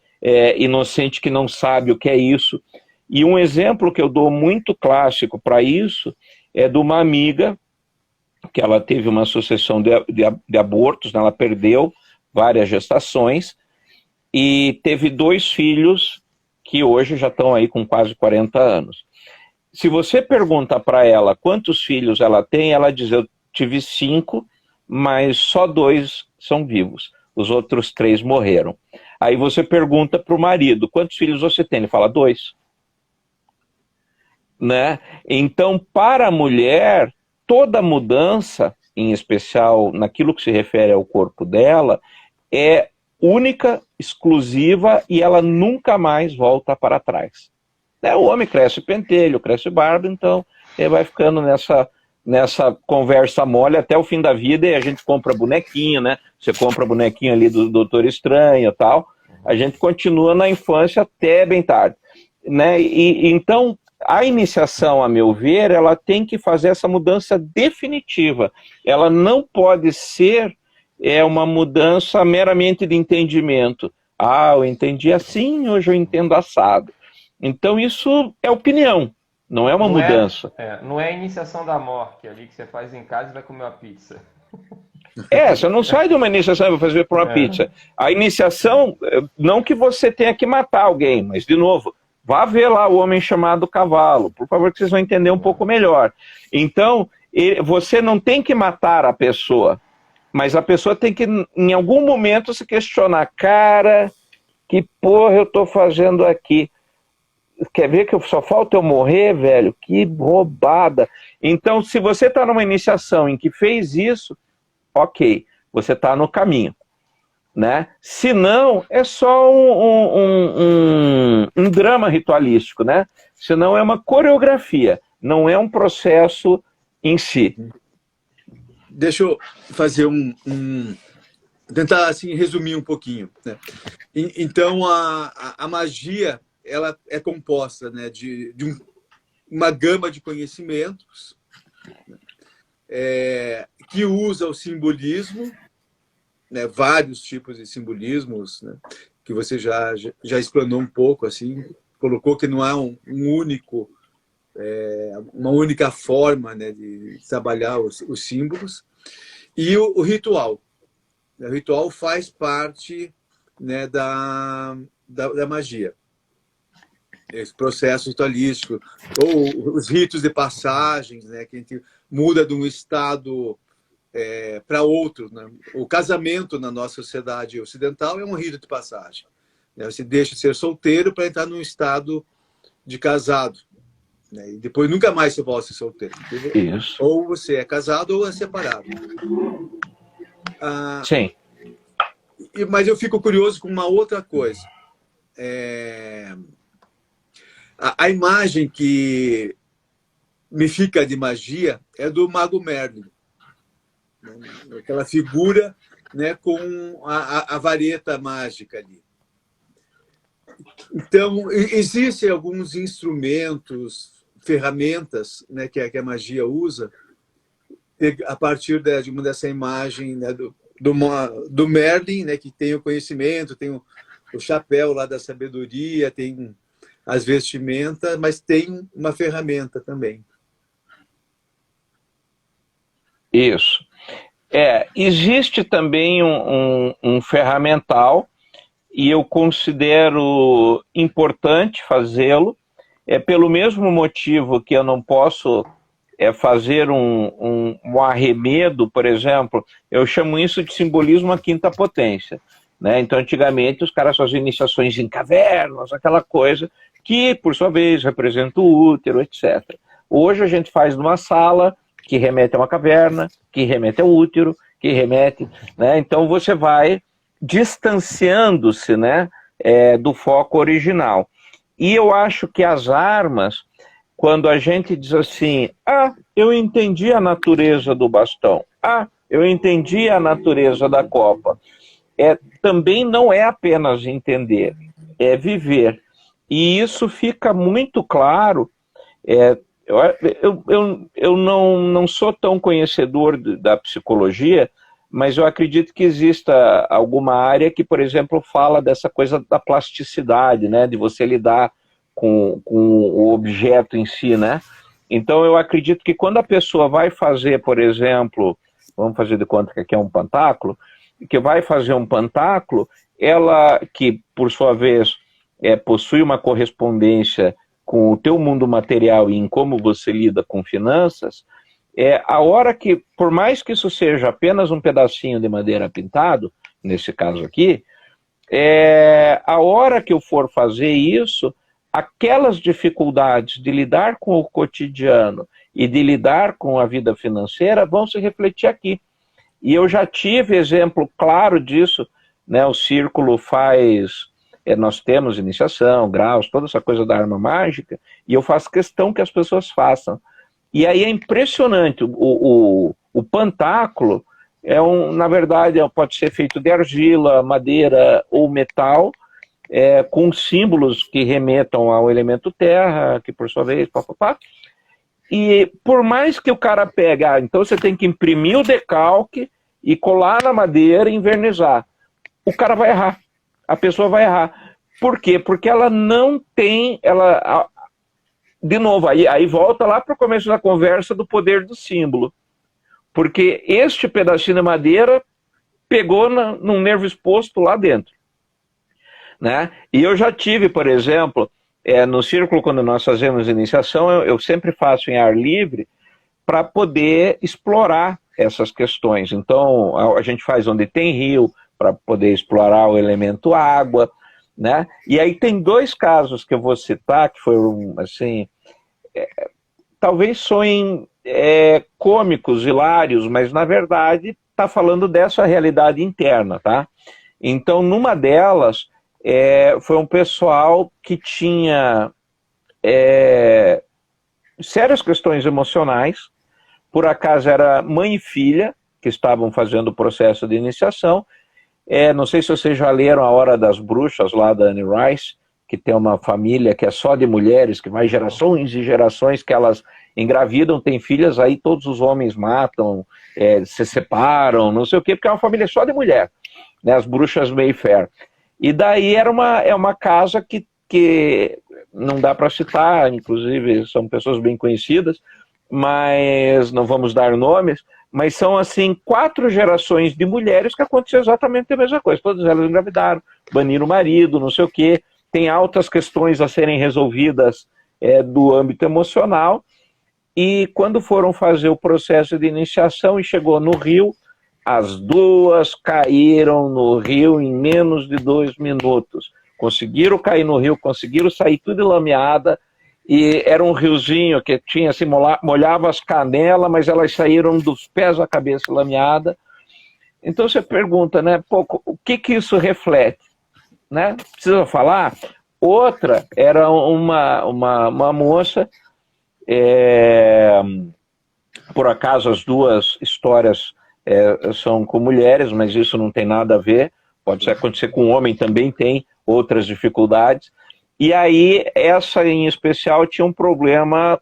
C: inocente que não sabe o que é isso. E um exemplo que eu dou muito clássico para isso é de uma amiga que ela teve uma sucessão de abortos, né? Ela perdeu várias gestações e teve 2 filhos que hoje já estão aí com quase 40 anos. Se você pergunta para ela quantos filhos ela tem, ela diz, eu tive 5, mas só 2 são vivos. Os outros 3 morreram. Aí você pergunta para o marido, quantos filhos você tem? Ele fala, 2. Né? Então, para a mulher, toda mudança, em especial naquilo que se refere ao corpo dela, é única, exclusiva, e ela nunca mais volta para trás. O homem cresce pentelho, cresce barba, então ele vai ficando nessa conversa mole até o fim da vida, e a gente compra bonequinho, né? Você compra bonequinho ali do Doutor Estranho e tal, a gente continua na infância até bem tarde, né? E então, a iniciação, a meu ver, ela tem que fazer essa mudança definitiva. Ela não pode ser uma mudança meramente de entendimento. Ah, eu entendi assim, hoje eu entendo assado. Então isso é opinião, não é uma mudança.
A: Não é a iniciação da morte ali que você faz em casa e vai comer uma pizza.
C: Você não sai de uma iniciação e vai fazer por uma pizza. A iniciação, não que você tenha que matar alguém, mas, de novo, vá ver lá o Homem Chamado Cavalo, por favor, que vocês vão entender um pouco melhor. Então, você não tem que matar a pessoa, mas a pessoa tem que, em algum momento, se questionar, cara, que porra eu tô fazendo aqui? Quer ver que só falta eu morrer, velho? Que roubada. Então, se você está numa iniciação em que fez isso, ok, você está no caminho, né? Se não, é só um drama ritualístico, né? Se não, é uma coreografia, não é um processo em si.
B: Deixa eu fazer tentar assim, resumir um pouquinho, né? Então, a magia, ela é composta, né, de uma gama de conhecimentos, que usa o simbolismo, né, vários tipos de simbolismos, né, que você já explanou um pouco, assim, colocou que não há uma única forma, né, de trabalhar os símbolos, e o ritual. O ritual faz parte, né, da magia. Esse processo ritualístico, ou os ritos de passagens, né, que a gente muda de um estado para outro, né? O casamento na nossa sociedade ocidental é um rito de passagem, né? Você deixa de ser solteiro para entrar num estado de casado, né? E depois nunca mais você volta a ser solteiro.
C: Isso.
B: Ou você é casado ou é separado.
C: Sim.
B: Mas eu fico curioso com uma outra coisa. A imagem que me fica de magia é do Mago Merlin. Aquela figura, né, com a vareta mágica ali. Então, existem alguns instrumentos, ferramentas, né, que a magia usa, a partir dessa imagem, né, do Merlin, né, que tem o conhecimento, tem o chapéu lá da sabedoria, tem as vestimentas, mas tem uma ferramenta também.
C: Isso. Existe também um ferramental, e eu considero importante fazê-lo, pelo mesmo motivo que eu não posso fazer um arremedo, por exemplo, eu chamo isso de simbolismo à quinta potência, né? Então, antigamente, os caras faziam iniciações em cavernas, aquela coisa que, por sua vez, representa o útero, etc. Hoje a gente faz numa sala que remete a uma caverna, que remete ao útero, que remete, né? Então você vai distanciando-se, né, do foco original. E eu acho que as armas, quando a gente diz assim, eu entendi a natureza do bastão, eu entendi a natureza da copa, também não é apenas entender, é viver. E isso fica muito claro. Eu não sou tão conhecedor da psicologia, mas eu acredito que exista alguma área que, por exemplo, fala dessa coisa da plasticidade, né, de você lidar com o objeto em si, né? Então eu acredito que quando a pessoa vai fazer, por exemplo, vamos fazer de conta que aqui é um pantáculo, que vai fazer um pantáculo, ela que, por sua vez, possui uma correspondência com o teu mundo material e em como você lida com finanças, a hora que, por mais que isso seja apenas um pedacinho de madeira pintado, nesse caso aqui, a hora que eu for fazer isso, aquelas dificuldades de lidar com o cotidiano e de lidar com a vida financeira vão se refletir aqui. E eu já tive exemplo claro disso né? O círculo faz... nós temos iniciação, graus, toda essa coisa da arma mágica, e eu faço questão que as pessoas façam. E aí é impressionante, o pantáculo na verdade, pode ser feito de argila, madeira ou metal, com símbolos que remetam ao elemento terra, que por sua vez, papapá. E por mais que o cara pegue, então você tem que imprimir o decalque e colar na madeira e invernizar. O cara vai errar, a pessoa vai errar. Por quê? Porque ela não tem, de novo, aí volta lá para o começo da conversa do poder do símbolo. Porque este pedacinho de madeira pegou num nervo exposto lá dentro, né? E eu já tive, por exemplo, no círculo, quando nós fazemos iniciação, eu sempre faço em ar livre para poder explorar essas questões. Então, a gente faz onde tem rio, para poder explorar o elemento água, né? E aí tem 2 casos que eu vou citar, que foram, assim, talvez soem cômicos, hilários, mas na verdade está falando dessa realidade interna, tá? Então, numa delas, foi um pessoal que tinha sérias questões emocionais, por acaso era mãe e filha, que estavam fazendo o processo de iniciação. Não sei se vocês já leram A Hora das Bruxas, lá da Anne Rice, que tem uma família que é só de mulheres, que vai gerações e gerações que elas engravidam, têm filhas, aí todos os homens matam, se separam, não sei o quê, porque é uma família só de mulher, né, as bruxas Mayfair. E daí era uma casa que não dá para citar, inclusive são pessoas bem conhecidas, mas não vamos dar nomes, mas são assim 4 gerações de mulheres que aconteceu exatamente a mesma coisa, todas elas engravidaram, baniram o marido, não sei o quê, tem altas questões a serem resolvidas do âmbito emocional, e quando foram fazer o processo de iniciação e chegou no rio, as 2 caíram no rio em menos de 2 minutos. Conseguiram cair no rio, conseguiram sair tudo lameada, e era um riozinho que tinha assim, molhava as canelas, mas elas saíram dos pés à cabeça lameada. Então você pergunta, né, o que isso reflete? Né? Precisa falar? Outra era uma moça, por acaso as 2 histórias são com mulheres, mas isso não tem nada a ver, pode acontecer com homem, também tem outras dificuldades, e aí essa em especial tinha um problema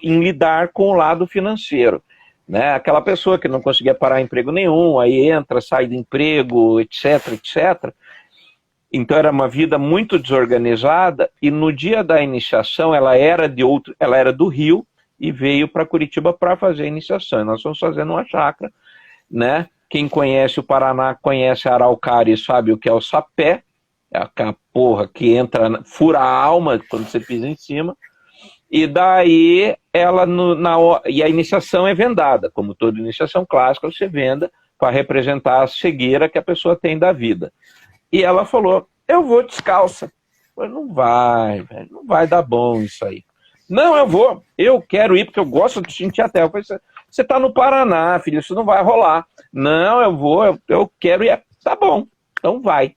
C: em lidar com o lado financeiro, né? Aquela pessoa que não conseguia parar emprego nenhum, aí entra, sai de emprego, etc, etc. Então era uma vida muito desorganizada, e no dia da iniciação ela era do Rio e veio para Curitiba para fazer a iniciação. E nós estamos fazendo uma chácara, né? Quem conhece o Paraná, conhece a Araucária e sabe o que é o sapé, é aquela porra que fura a alma quando você pisa em cima. E daí e a iniciação é vendada, como toda iniciação clássica, você venda para representar a cegueira que a pessoa tem da vida. E ela falou, eu vou descalça. Eu falei, não vai, velho, não vai dar bom isso aí. Não, eu quero ir porque eu gosto de sentir a terra. Eu falei, você está no Paraná, filho, isso não vai rolar. Não, eu quero ir. Tá bom, então vai.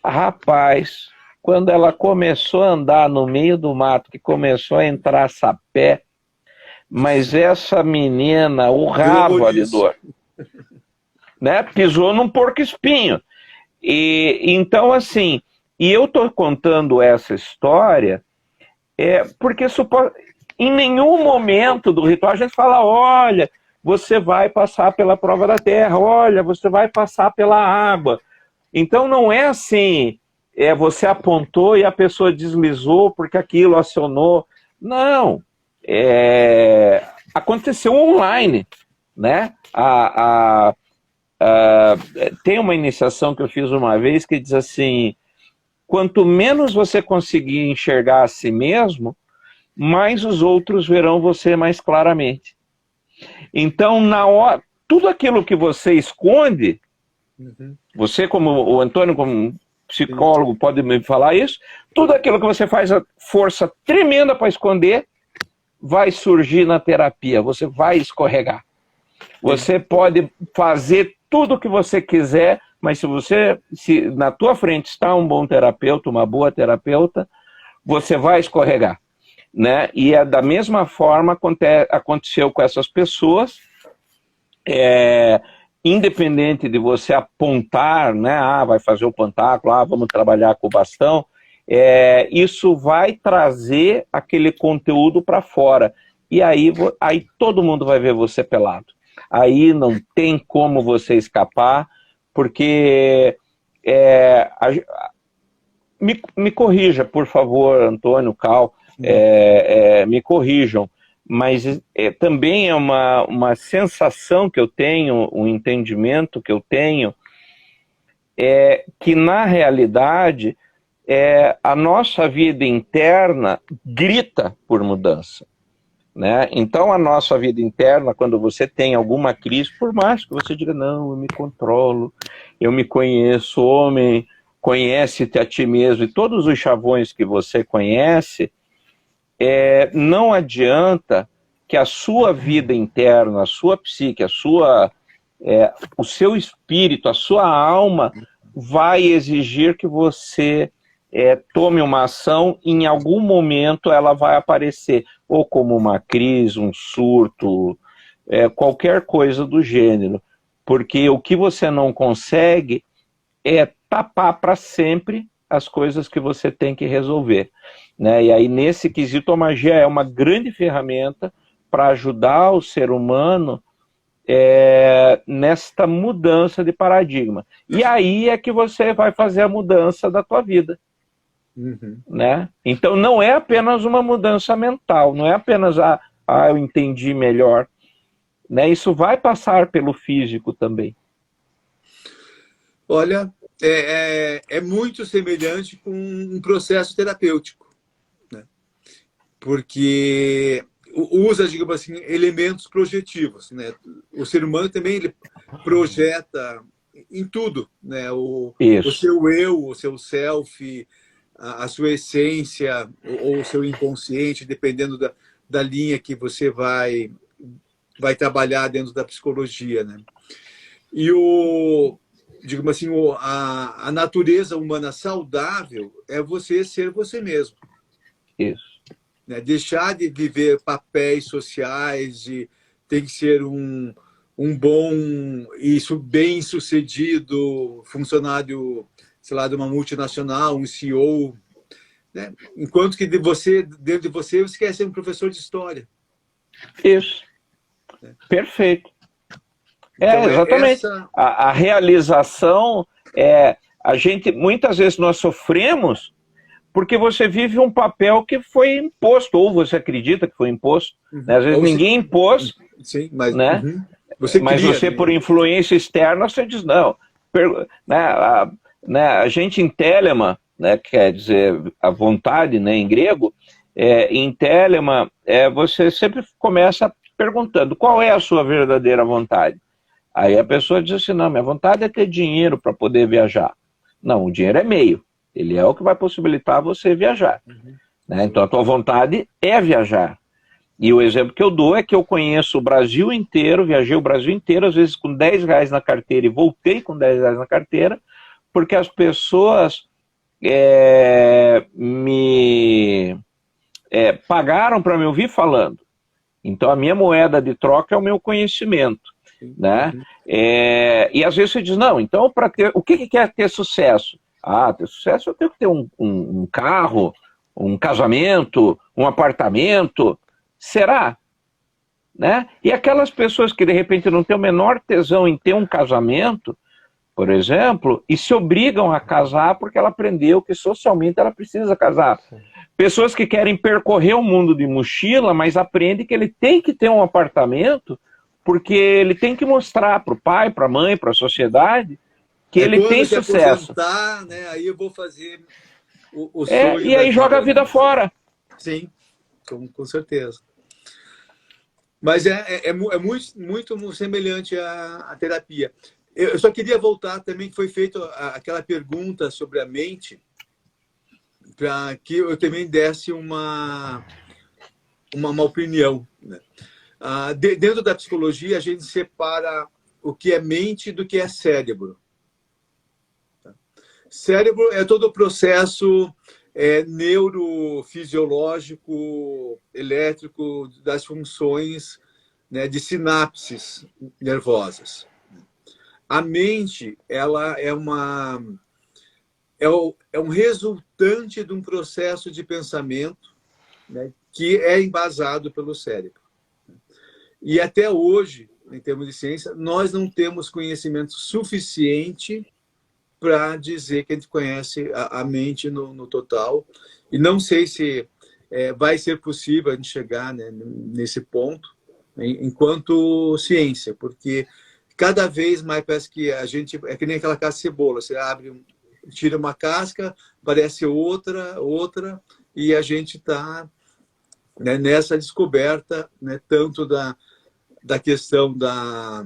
C: Rapaz, quando ela começou a andar no meio do mato, que começou a entrar sapé, mas essa menina urrava de dor. Né? Pisou num porco-espinho. E então, assim, e eu estou contando essa história porque em nenhum momento do ritual a gente fala, olha, você vai passar pela prova da terra, olha, você vai passar pela água. Então não é assim, você apontou e a pessoa deslizou porque aquilo acionou. Não, aconteceu online, né? Tem uma iniciação que eu fiz uma vez que diz assim, quanto menos você conseguir enxergar a si mesmo, mais os outros verão você mais claramente. Então, tudo aquilo que você esconde, você como o Antônio, como psicólogo, pode me falar isso, tudo aquilo que você faz a força tremenda para esconder, vai surgir na terapia, você vai escorregar. Você pode fazer tudo o que você quiser, mas se na tua frente está um bom terapeuta, uma boa terapeuta, você vai escorregar, né? E é da mesma forma aconteceu com essas pessoas, independente de você apontar, né? Vai fazer o pantáculo, vamos trabalhar com o bastão, isso vai trazer aquele conteúdo para fora. E aí todo mundo vai ver você pelado. Aí não tem como você escapar, porque me corrija, por favor, Antônio, Cal, me corrijam, mas também é uma sensação que eu tenho, um entendimento que eu tenho, que na realidade a nossa vida interna grita por mudança. Né? Então a nossa vida interna, quando você tem alguma crise, por mais que você diga, não, eu me controlo, eu me conheço, homem, conhece-te a ti mesmo, e todos os chavões que você conhece, não adianta que a sua vida interna, a sua psique, o seu espírito, a sua alma vai exigir que você tome uma ação, e em algum momento ela vai aparecer, ou como uma crise, um surto, qualquer coisa do gênero, porque o que você não consegue é tapar para sempre as coisas que você tem que resolver, né? E aí nesse quesito a magia é uma grande ferramenta para ajudar o ser humano nesta mudança de paradigma, e aí é que você vai fazer a mudança da tua vida. Uhum. Né? Então não é apenas uma mudança mental, não é apenas eu entendi melhor, né? Isso vai passar pelo físico também.
B: Olha, é muito semelhante com um processo terapêutico, né? Porque usa, digamos assim, elementos projetivos, né? O ser humano também ele projeta em tudo, né? O seu eu, o seu self, a sua essência ou o seu inconsciente, dependendo da linha que você vai trabalhar dentro da psicologia, né? E digamos assim, a natureza humana saudável é você ser você mesmo.
C: Isso.
B: Né? Deixar de viver papéis sociais, tem que ser um bom e bem-sucedido funcionário, sei lá, de uma multinacional, um CEO, né? Enquanto que dentro de você quer ser um professor de história.
C: Isso. Perfeito. Então, exatamente. A realização a gente, muitas vezes nós sofremos porque você vive um papel que foi imposto, ou você acredita que foi imposto. Né? Às vezes ninguém impôs,
B: sim, mas,
C: né? Mas você, por influência externa, você diz, não. A gente em telema, né, quer dizer a vontade, né, em grego, em telema, você sempre começa perguntando qual é a sua verdadeira vontade. Aí a pessoa diz assim, não, minha vontade é ter dinheiro para poder viajar. Não, o dinheiro é meio, ele é o que vai possibilitar você viajar. Né? Então a tua vontade é viajar. E o exemplo que eu dou é que eu conheço o Brasil inteiro, viajei o Brasil inteiro, às vezes com 10 reais na carteira e voltei com 10 reais na carteira, porque as pessoas me pagaram para me ouvir falando. Então a minha moeda de troca é o meu conhecimento. Né? E às vezes você diz, não, então o que quer ter sucesso? Ter sucesso eu tenho que ter um carro, um casamento, um apartamento. Será? Né? E aquelas pessoas que de repente não têm o menor tesão em ter um casamento, por exemplo, e se obrigam a casar porque ela aprendeu que socialmente ela precisa casar. Sim. Pessoas que querem percorrer o mundo de mochila, mas aprendem que ele tem que ter um apartamento porque ele tem que mostrar para o pai, para a mãe, para a sociedade que ele tem sucesso.
B: Né? Aí eu vou fazer o sonho.
C: E aí joga a vida fora.
B: Sim, com certeza. Mas é muito semelhante à terapia. Eu só queria voltar também, que foi feita aquela pergunta sobre a mente, para que eu também desse uma opinião. Né? Dentro da psicologia, a gente separa o que é mente do que é cérebro. Cérebro é todo o processo neurofisiológico, elétrico das funções, né, de sinapses nervosas. A mente, ela é um resultante de um processo de pensamento, né, que é embasado pelo cérebro. E até hoje, em termos de ciência, nós não temos conhecimento suficiente para dizer que a gente conhece a mente no total. E não sei se vai ser possível a gente chegar, né, nesse ponto, enquanto ciência, porque cada vez mais parece que a gente é que nem aquela casca de cebola, você abre, tira uma casca, parece outra, e a gente está, né, nessa descoberta, né, tanto da questão da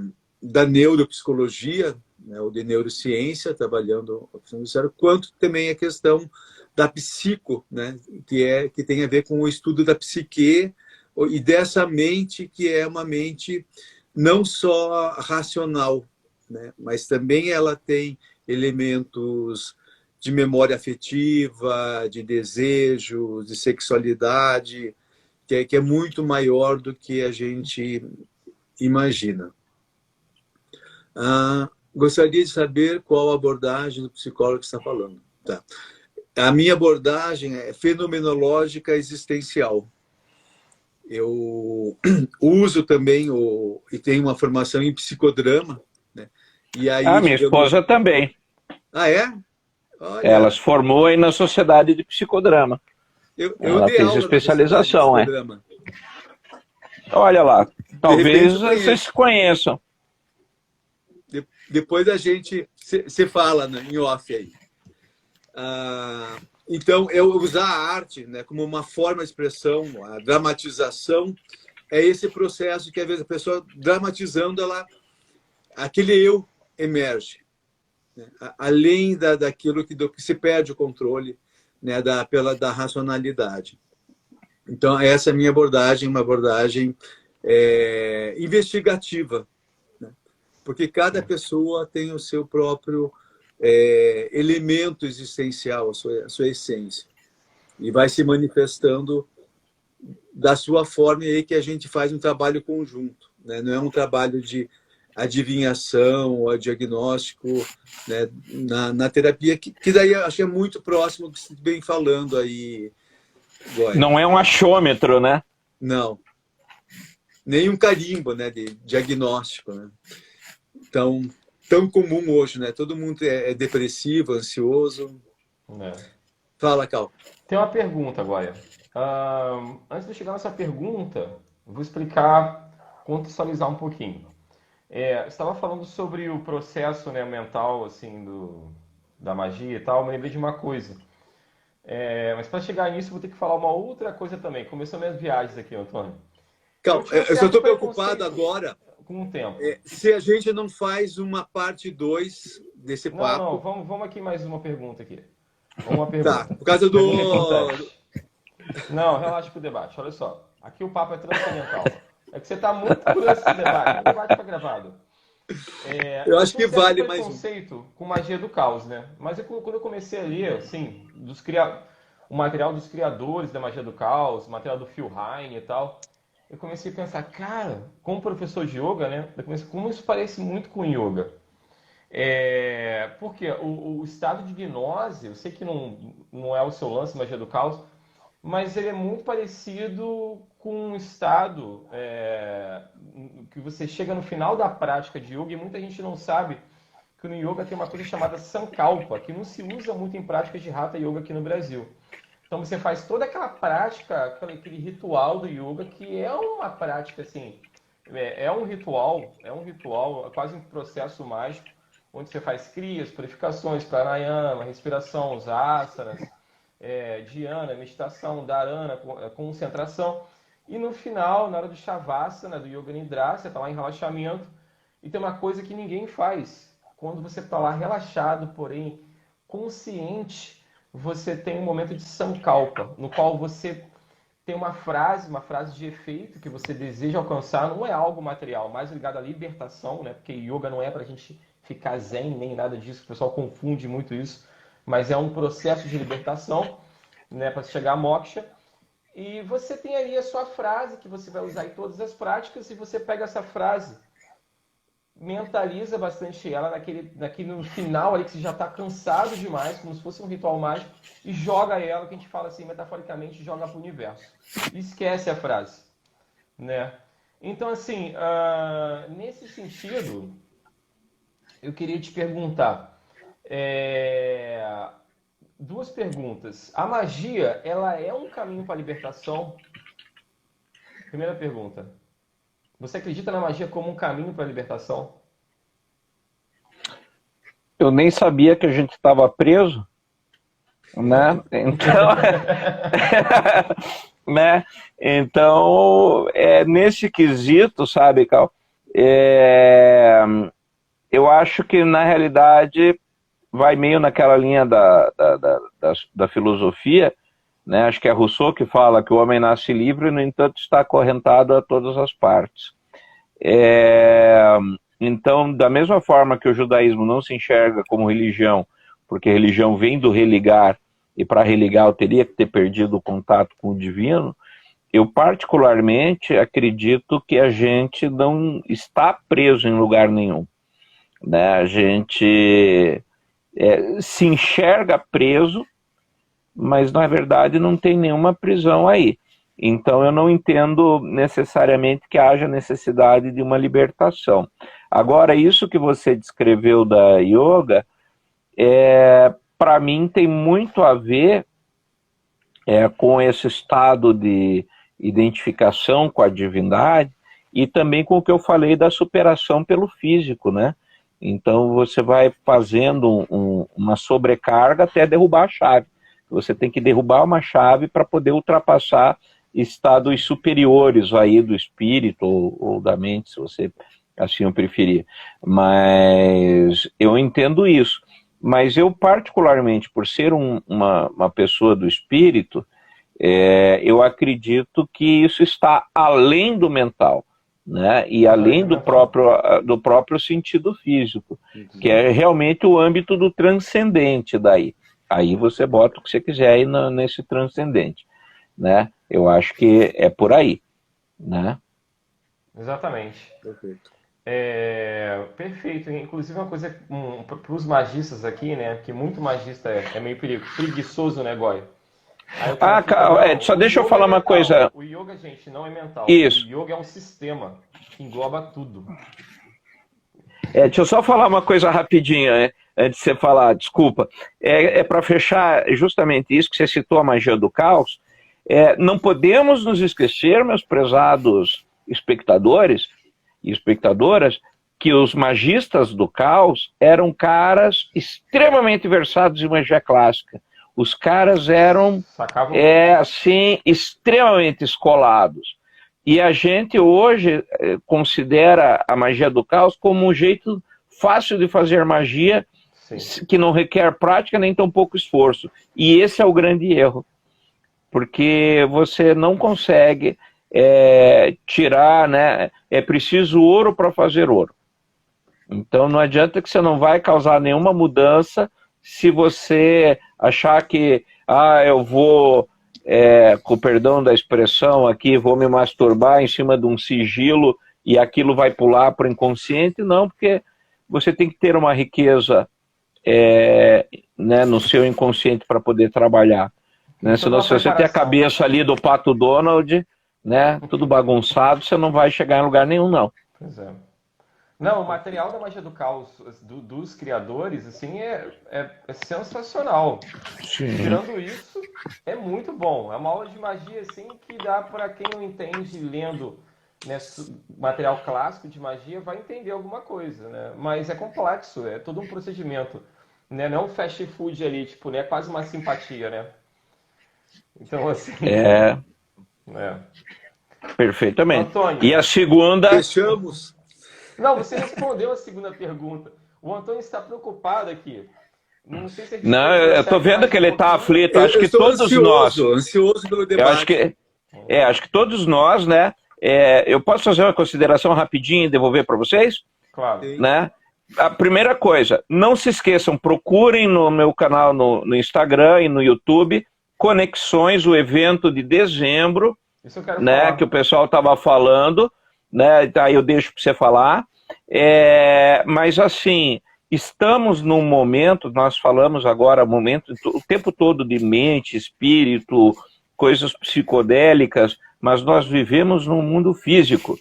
B: neuropsicologia, né, ou de neurociência, trabalhando a questão do cérebro, quanto também a questão da psico, né, que tem a ver com o estudo da psique e dessa mente que é uma mente não só racional, né, mas também ela tem elementos de memória afetiva, de desejo, de sexualidade, que é muito maior do que a gente imagina. Gostaria de saber qual a abordagem do psicólogo que está falando. Tá. A minha abordagem é fenomenológica existencial. Eu uso também e tenho uma formação em psicodrama, né? E aí,
C: minha esposa também.
B: Ah, é? Olha,
C: ela se formou aí na Sociedade de Psicodrama. Ela fez especialização, Olha lá, talvez vocês se conheçam.
B: Depois a gente se fala, né, em off aí. Então, eu usar a arte, né, como uma forma de expressão, a dramatização, é esse processo que, às vezes, a pessoa dramatizando, aquele eu emerge, né, além daquilo que se perde o controle, né, da racionalidade. Então, essa é a minha abordagem, uma abordagem investigativa, né, porque cada pessoa tem o seu próprio elemento existencial, a sua essência, e vai se manifestando da sua forma, e aí que a gente faz um trabalho conjunto, né? Não é um trabalho de adivinhação ou diagnóstico, né, na terapia, que daí eu acho que é muito próximo do que você vem falando aí, Goya.
C: Não é um achômetro, né?
B: Não. Nem um carimbo, né, de diagnóstico, né? Então, tão comum hoje, né? Todo mundo é depressivo, ansioso. Fala, Cal.
A: Tem uma pergunta, Goya. Antes de eu chegar nessa pergunta, eu vou explicar, contextualizar um pouquinho. Você estava falando sobre o processo, né, mental, assim, da magia e tal, eu me lembrei de uma coisa. Mas para chegar nisso, eu vou ter que falar uma outra coisa também. Começou minhas viagens aqui, Antônio.
B: Cal, eu só estou preocupado agora
A: com o tempo.
B: Se a gente não faz uma parte 2 desse papo.
A: Não, vamos aqui mais uma pergunta aqui. Uma pergunta.
B: Tá, por causa do...
A: Não, relaxa com o debate. Olha só, aqui o papo é transcendental. É que você está muito curioso com esse debate. O debate foi gravado.
B: Eu acho que vale mais um.
A: Preconceito com magia do caos, né? Mas quando eu comecei a ler, assim, o material dos criadores da magia do caos, o material do Phil Hine e tal, eu comecei a pensar, cara, como professor de yoga, né? Como isso parece muito com yoga. Porque o estado de gnose, eu sei que não é o seu lance, magia do caos, mas ele é muito parecido com um estado que você chega no final da prática de yoga, e muita gente não sabe que no yoga tem uma coisa chamada sankalpa, que não se usa muito em práticas de hatha yoga aqui no Brasil. Então você faz toda aquela prática, aquele ritual do yoga, que é uma prática assim, é um ritual, é quase um processo mágico, onde você faz kriyas, purificações, pranayama, respiração, os asanas, dhyana, meditação, dharana, concentração. E no final, na hora do shavasana, do yoga nidra, você está lá em relaxamento, e tem uma coisa que ninguém faz. Quando você está lá relaxado, porém consciente, você tem um momento de sankalpa, no qual você tem uma frase de efeito que você deseja alcançar, não é algo material, mais ligado à libertação, né? Porque yoga não é para a gente ficar zen, nem nada disso, o pessoal confunde muito isso. mas é um processo de libertação, né, para chegar a moksha. E você tem aí a sua frase que você vai usar em todas as práticas, e você pega essa frase, mentaliza bastante ela naquele no final ali que você já está cansado demais, como se fosse um ritual mágico, e joga ela, que a gente fala assim metaforicamente, joga para o universo. E esquece a frase, né? Então, assim, nesse sentido, eu queria te perguntar duas perguntas. A magia, ela é um caminho para a libertação? Primeira pergunta. Você acredita na magia como um caminho para a libertação?
C: Eu nem sabia que a gente estava preso, né? Então, né? Então, nesse quesito, sabe, Cal? Eu acho que, na realidade, vai meio naquela linha da filosofia, né? Acho que é Rousseau que fala que o homem nasce livre, no entanto está acorrentado a todas as partes. Então, da mesma forma que o judaísmo não se enxerga como religião, porque religião vem do religar, e para religar eu teria que ter perdido o contato com o divino, eu particularmente acredito que a gente não está preso em lugar nenhum, né? A gente se enxerga preso, mas na verdade não tem nenhuma prisão aí. Então eu não entendo necessariamente que haja necessidade de uma libertação. Agora, isso que você descreveu da yoga, para mim tem muito a ver com esse estado de identificação com a divindade e também com o que eu falei da superação pelo físico, né? Então você vai fazendo uma sobrecarga até derrubar a chave. Você tem que derrubar uma chave para poder ultrapassar estados superiores aí do espírito ou da mente, se você assim o preferir. Mas eu entendo isso. Mas eu, particularmente, por ser uma pessoa do espírito, eu acredito que isso está além do mental, né? E além do próprio sentido físico, que é realmente o âmbito do transcendente daí. Aí você bota o que você quiser aí nesse transcendente, né? Eu acho que é por aí, né?
A: Exatamente.
B: Perfeito.
A: Perfeito. Inclusive uma coisa para os magistas aqui, né? Que muito magista é meio preguiçoso, né, Goy?
C: Só deixa eu falar uma coisa.
A: O yoga, gente, não é mental.
C: Isso.
A: O yoga é um sistema que engloba tudo.
C: Deixa eu só falar uma coisa rapidinho, antes de você falar, desculpa. Para fechar justamente isso que você citou, a magia do caos. Não podemos nos esquecer, meus prezados espectadores e espectadoras, que os magistas do caos eram caras extremamente versados em magia clássica. Os caras eram, assim, extremamente escolados. E a gente hoje considera a magia do caos como um jeito fácil de fazer magia, sim, que não requer prática nem tão pouco esforço. E esse é o grande erro. Porque você não consegue tirar, né? É preciso ouro para fazer ouro. Então não adianta que você não vai causar nenhuma mudança se você achar que eu vou, com perdão da expressão aqui, vou me masturbar em cima de um sigilo e aquilo vai pular para o inconsciente. Não, porque você tem que ter uma riqueza né, no seu inconsciente para poder trabalhar. Né? Senão, se você tem a cabeça ali do Pato Donald, né, tudo bagunçado, você não vai chegar em lugar nenhum, não.
A: Pois é. Não, o material da magia do caos dos criadores, assim, é sensacional.
C: Sim.
A: Tirando isso, é muito bom. É uma aula de magia, assim, que dá para quem não entende lendo, né, material clássico de magia, vai entender alguma coisa, né? Mas é complexo, é todo um procedimento, né? Não é um fast food ali, tipo, né? É quase uma simpatia, né? Então, assim...
C: Perfeitamente.
A: Antônio,
C: e a segunda...
B: Fechamos.
A: Não, você respondeu a segunda pergunta. O Antônio está preocupado aqui. Não sei se a gente
C: Não, eu estou vendo que ele está aflito. Acho que todos
B: ansioso pelo debate.
C: Acho que todos nós, né? Eu posso fazer uma consideração rapidinha e devolver para vocês?
A: Claro.
C: Né? a primeira coisa, não se esqueçam, procurem no meu canal no Instagram e no YouTube, Conexões, o evento de dezembro,
A: Isso eu quero
C: né,
A: falar.
C: que o pessoal estava falando, né, aí eu deixo para você falar. Mas assim, estamos num momento, nós falamos agora, o tempo todo de mente, espírito, coisas psicodélicas, mas nós vivemos num mundo físico.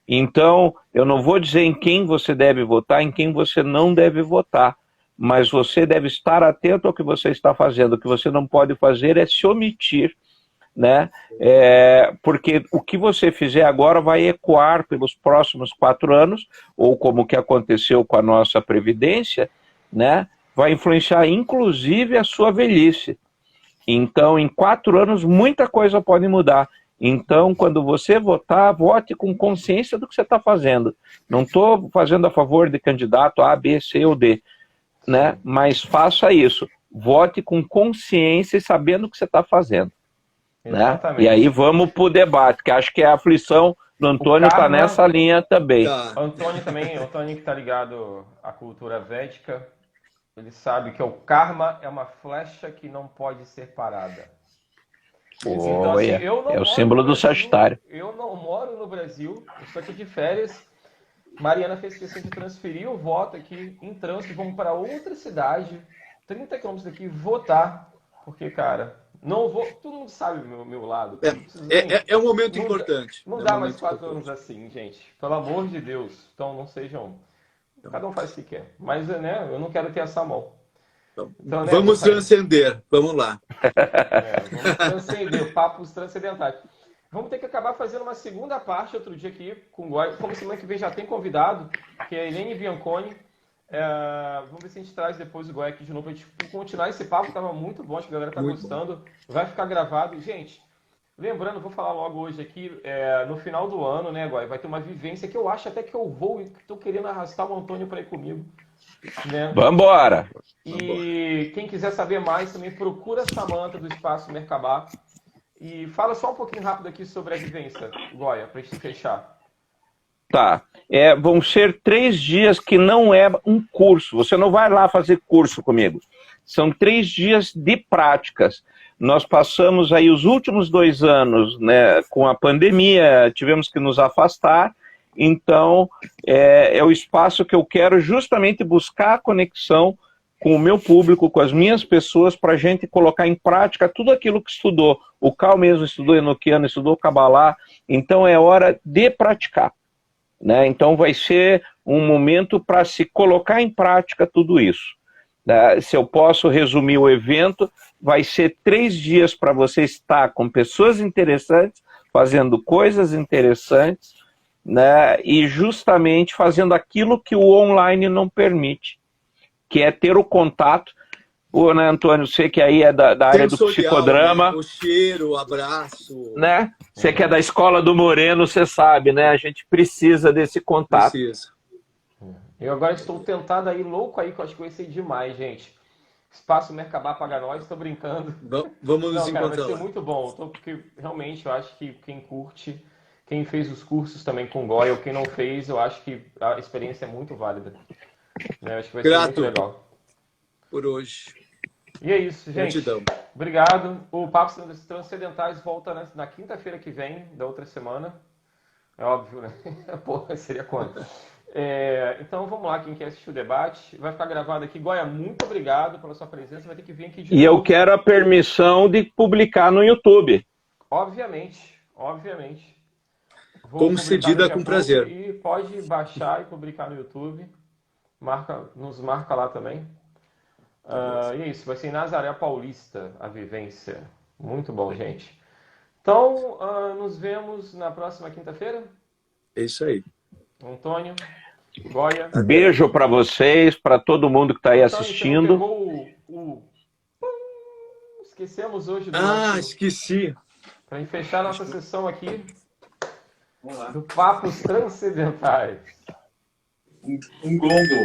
C: Então, eu não vou dizer em quem você deve votar, em quem você não deve votar, mas você deve estar atento ao que você está fazendo. O que você não pode fazer é se omitir, né? Porque o que você fizer agora vai ecoar pelos próximos 4 anos, ou como o que aconteceu com a nossa Previdência, né? Vai influenciar inclusive a sua velhice. Então, em 4 anos, muita coisa pode mudar. Então, quando você votar, vote com consciência do que você está fazendo. Não estou fazendo a favor de candidato A, B, C ou D, né? Mas faça isso. Vote com consciência e sabendo o que você está fazendo. Né? E aí vamos para o debate, que acho que a aflição do Antônio está nessa linha também.
A: Tá. Antônio também, Antônio que está ligado à cultura védica, ele sabe que o karma é uma flecha que não pode ser parada. Então, assim,
C: é o símbolo do Sagitário.
A: Eu não moro no Brasil, eu estou aqui de férias. Mariana fez questão de transferir o voto aqui em trânsito, vamos para outra cidade, 30 quilômetros daqui, votar, porque, cara, não vou, todo mundo sabe o meu lado.
B: É um momento importante.
A: Não dá mais 4 anos assim, gente, pelo amor de Deus. Então não sejam, cada um faz o que quer, mas, né, eu não quero ter essa mão. Então, né,
B: vamos transcender, vamos lá.
A: Vamos transcender, papos transcendentais. Vamos ter que acabar fazendo uma segunda parte outro dia aqui com o Goy. Como semana que vem já tem convidado, que é a Helene Bianconi. Vamos ver se a gente traz depois o Goy aqui de novo. A gente continuar esse papo, estava muito bom, acho que a galera está gostando. Vai ficar gravado. Gente, lembrando, vou falar logo hoje aqui, no final do ano, né, Goy? Vai ter uma vivência que eu acho até que eu vou e estou querendo arrastar o Antônio para ir comigo. Né?
C: Vambora!
A: E quem quiser saber mais, também procura a Samanta do Espaço Mercabá. E fala só um pouquinho rápido aqui sobre a vivência, Goya, para a gente fechar.
C: Tá. Vão ser 3 dias que não é um curso. Você não vai lá fazer curso comigo. São 3 dias de práticas. Nós passamos aí os últimos 2 anos, né, com a pandemia, tivemos que nos afastar. Então, é o espaço que eu quero justamente buscar a conexão com o meu público, com as minhas pessoas, para a gente colocar em prática tudo aquilo que estudou. O Cal mesmo estudou Enoquiano, estudou Kabbalah, então é hora de praticar. Né? Então vai ser um momento para se colocar em prática tudo isso. Né? Se eu posso resumir o evento, vai ser 3 dias para você estar com pessoas interessantes, fazendo coisas interessantes, né? E justamente fazendo aquilo que o online não permite, que é ter o contato. Né, Antônio, você que aí é da área do psicodrama.
B: Né? O cheiro, o abraço.
C: Né? Você que é da escola do Moreno, você sabe, né? A gente precisa desse contato.
B: Precisa.
A: Eu agora estou tentado aí, louco aí, que eu acho que vai ser demais, gente. Espaço Mercabá paga nós, estou brincando.
B: Vamos nos encontrar.
A: Vai ser muito bom, porque realmente eu acho que quem curte, quem fez os cursos também com o Goya, ou quem não fez, eu acho que a experiência é muito válida. Né? Acho que vai ser muito legal.
B: Por hoje.
A: E é isso, gente.
B: Gratidão.
A: Obrigado. O Papos Transcendentais volta na quinta-feira que vem, da outra semana. É óbvio, né? Porra, seria quando? Então vamos lá, quem quer assistir o debate. Vai ficar gravado aqui. Goya, muito obrigado pela sua presença. Vai ter que vir aqui de novo.
C: E eu quero a permissão de publicar no YouTube.
A: Obviamente, obviamente.
B: Concedida com prazer.
A: E pode baixar e publicar no YouTube. Nos marca lá também. E é isso, vai ser em Nazaré Paulista a vivência. Muito bom, gente. Então, nos vemos na próxima quinta-feira.
B: É isso aí.
A: Antônio, Goya.
C: Beijo para vocês, para todo mundo que está aí assistindo.
A: Esquecemos hoje do
B: esqueci.
A: Para fechar nossa sessão aqui do Papos Transcendentais.
B: Um gongo.